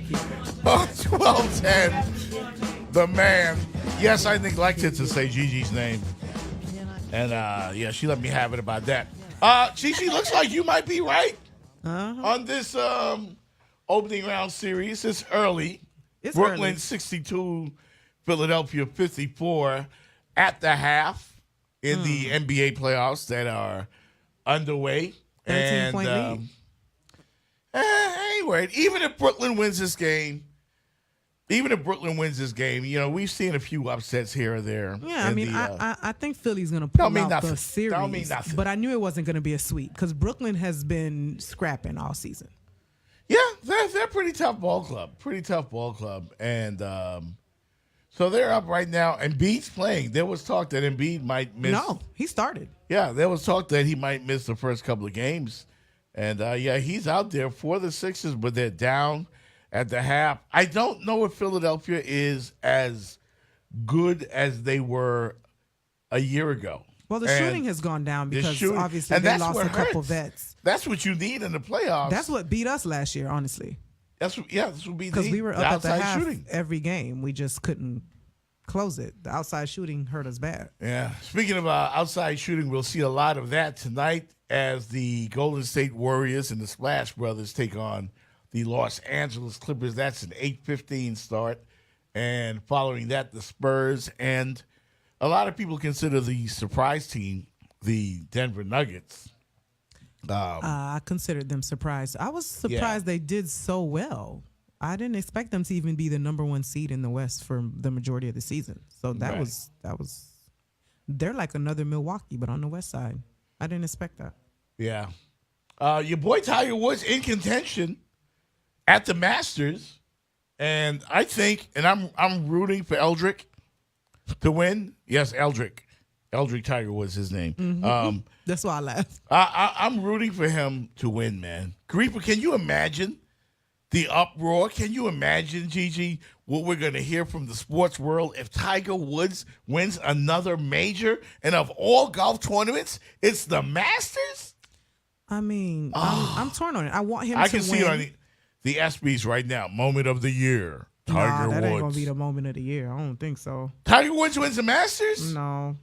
on 1210, the man. Yes, I neglected to say Gigi's name. And, yeah, she let me have it about that. Gigi, looks like you might be right on this opening round series. It's early. It's Brooklyn early. 62, Philadelphia 54 at the half in the NBA playoffs that are underway. 13-point lead. Anyway, even if Brooklyn wins this game, you know, we've seen a few upsets here or there. Yeah, I mean, I think Philly's going to pull out nothing. the series. Don't mean nothing. But I knew it wasn't going to be a sweep because Brooklyn has been scrapping all season. Yeah, they're a pretty tough ball club. And so they're up right now. Embiid's playing. There was talk that Embiid might miss. No, he started. Yeah, there was talk that he might miss the first couple of games. And, yeah, he's out there for the Sixers, but they're down at the half. I don't know if Philadelphia is as good as they were a year ago. Well, the shooting has gone down because obviously they lost a couple vets. That's what you need in the playoffs. That's what beat us last year, honestly. This would be because we were up at the half shooting every game. We just couldn't close it. The outside shooting hurt us bad. Yeah. Speaking of outside shooting, we'll see a lot of that tonight as the Golden State Warriors and the Splash Brothers take on the Los Angeles Clippers. That's an 8:15 start. And following that, the Spurs. And a lot of people consider the surprise team the Denver Nuggets. I considered them surprised. I was surprised they did so well. I didn't expect them to even be the number one seed in the West for the majority of the season. So that was they're like another Milwaukee, but on the West side. I didn't expect that. Yeah. Your boy Tiger Woods in contention at the Masters. And I think, and I'm rooting for Eldrick to win. Yes, Eldrick. Eldrick Tiger was his name. Mm-hmm. That's why I laughed. I'm rooting for him to win, man. Creeper, can you imagine the uproar? Can you imagine, Gigi, what we're going to hear from the sports world if Tiger Woods wins another major? And of all golf tournaments, it's the Masters? I mean, I'm torn on it. I want him to win. I can see it on the ESPYs right now. Moment of the year. Tiger Woods. That ain't going to be the moment of the year. I don't think so. Tiger Woods wins the Masters? No.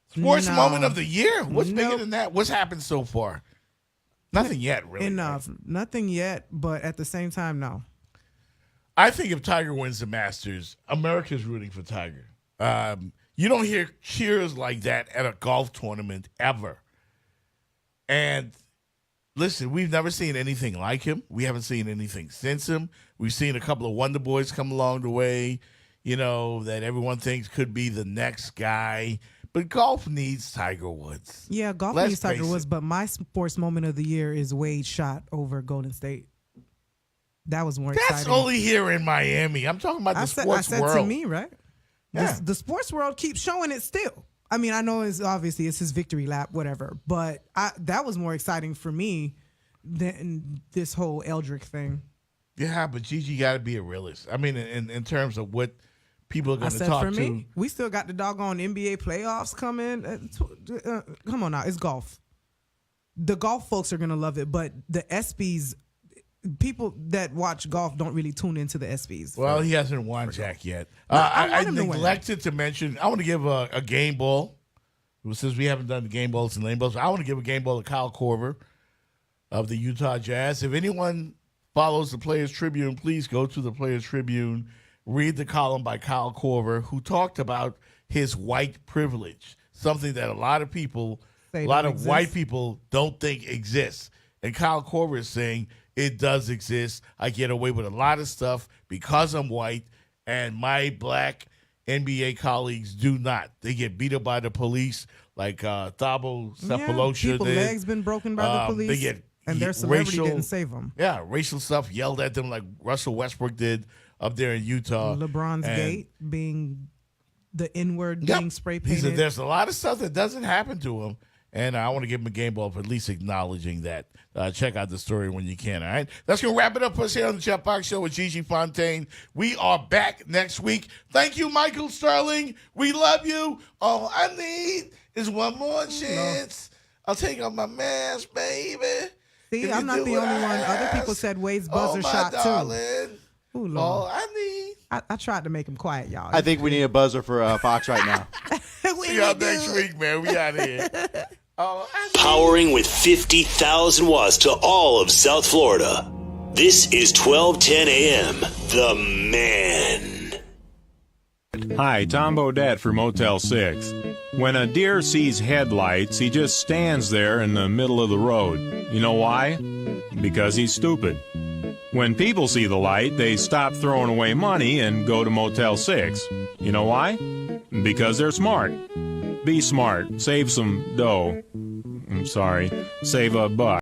Sports moment of the year? What's bigger than that? What's happened so far? Nothing yet, really. Enough. Right? Nothing yet, but at the same time, no. I think if Tiger wins the Masters, America's rooting for Tiger. You don't hear cheers like that at a golf tournament ever. And listen, we've never seen anything like him. We haven't seen anything since him. We've seen a couple of Wonder Boys come along the way, you know, that everyone thinks could be the next guy. But golf needs Tiger Woods. Yeah, golf needs Tiger Woods, but my sports moment of the year is Wade's shot over Golden State. That was more exciting. That's only here in Miami. I'm talking about the sports world. I said to me, right? Yeah. The sports world keeps showing it still. I mean, I know it's his victory lap, whatever, but that was more exciting for me than this whole Eldrick thing. Yeah, but Gigi got to be a realist. I mean, in terms of what people are going to talk for to. Me, we still got the doggone NBA playoffs coming. Come on now, it's golf. The golf folks are going to love it, but the ESPYs, people that watch golf don't really tune into the ESPYs. Well, he hasn't won Jack yet. No, I neglected to mention, I want to give a game ball. Since we haven't done the game balls and lane balls, I want to give a game ball to Kyle Korver of the Utah Jazz. If anyone follows the Players Tribune, please go to the Players Tribune, read the column by Kyle Korver, who talked about his white privilege, something that a lot of people, white people don't think exists. And Kyle Korver is saying it does exist. I get away with a lot of stuff because I'm white, and my black NBA colleagues do not. They get beat up by the police like Thabo Sefolosha did. People's legs been broken by the police. They get and their celebrity didn't save them. Yeah, racial stuff yelled at them like Russell Westbrook did up there in Utah. LeBron's gate being the N-word being spray painted. He said there's a lot of stuff that doesn't happen to him, and I want to give him a game ball for at least acknowledging that. Check out the story when you can, all right? That's going to wrap it up for us here on the Jeff Box Show with Gigi Fontaine. We are back next week. Thank you, Michael Sterling. We love you. All I need is one more chance. I'll take off my mask, baby. See, If I'm you not do the what only I one. Other ask. people said Wade's Oh, buzzer my shot darling. too. Ooh, Lord. All I need. I tried to make him quiet, y'all. I think we need a buzzer for Fox right now. See y'all next week, man. We out here. Powering with 50,000 watts to all of South Florida. This is 1210 AM, The Man. Hi, Tom Bodette for Motel 6. When a deer sees headlights, he just stands there in the middle of the road. You know why? Because he's stupid. When people see the light, they stop throwing away money and go to Motel 6. You know why? Because they're smart. Be smart. Save some dough. I'm sorry. Save a buck.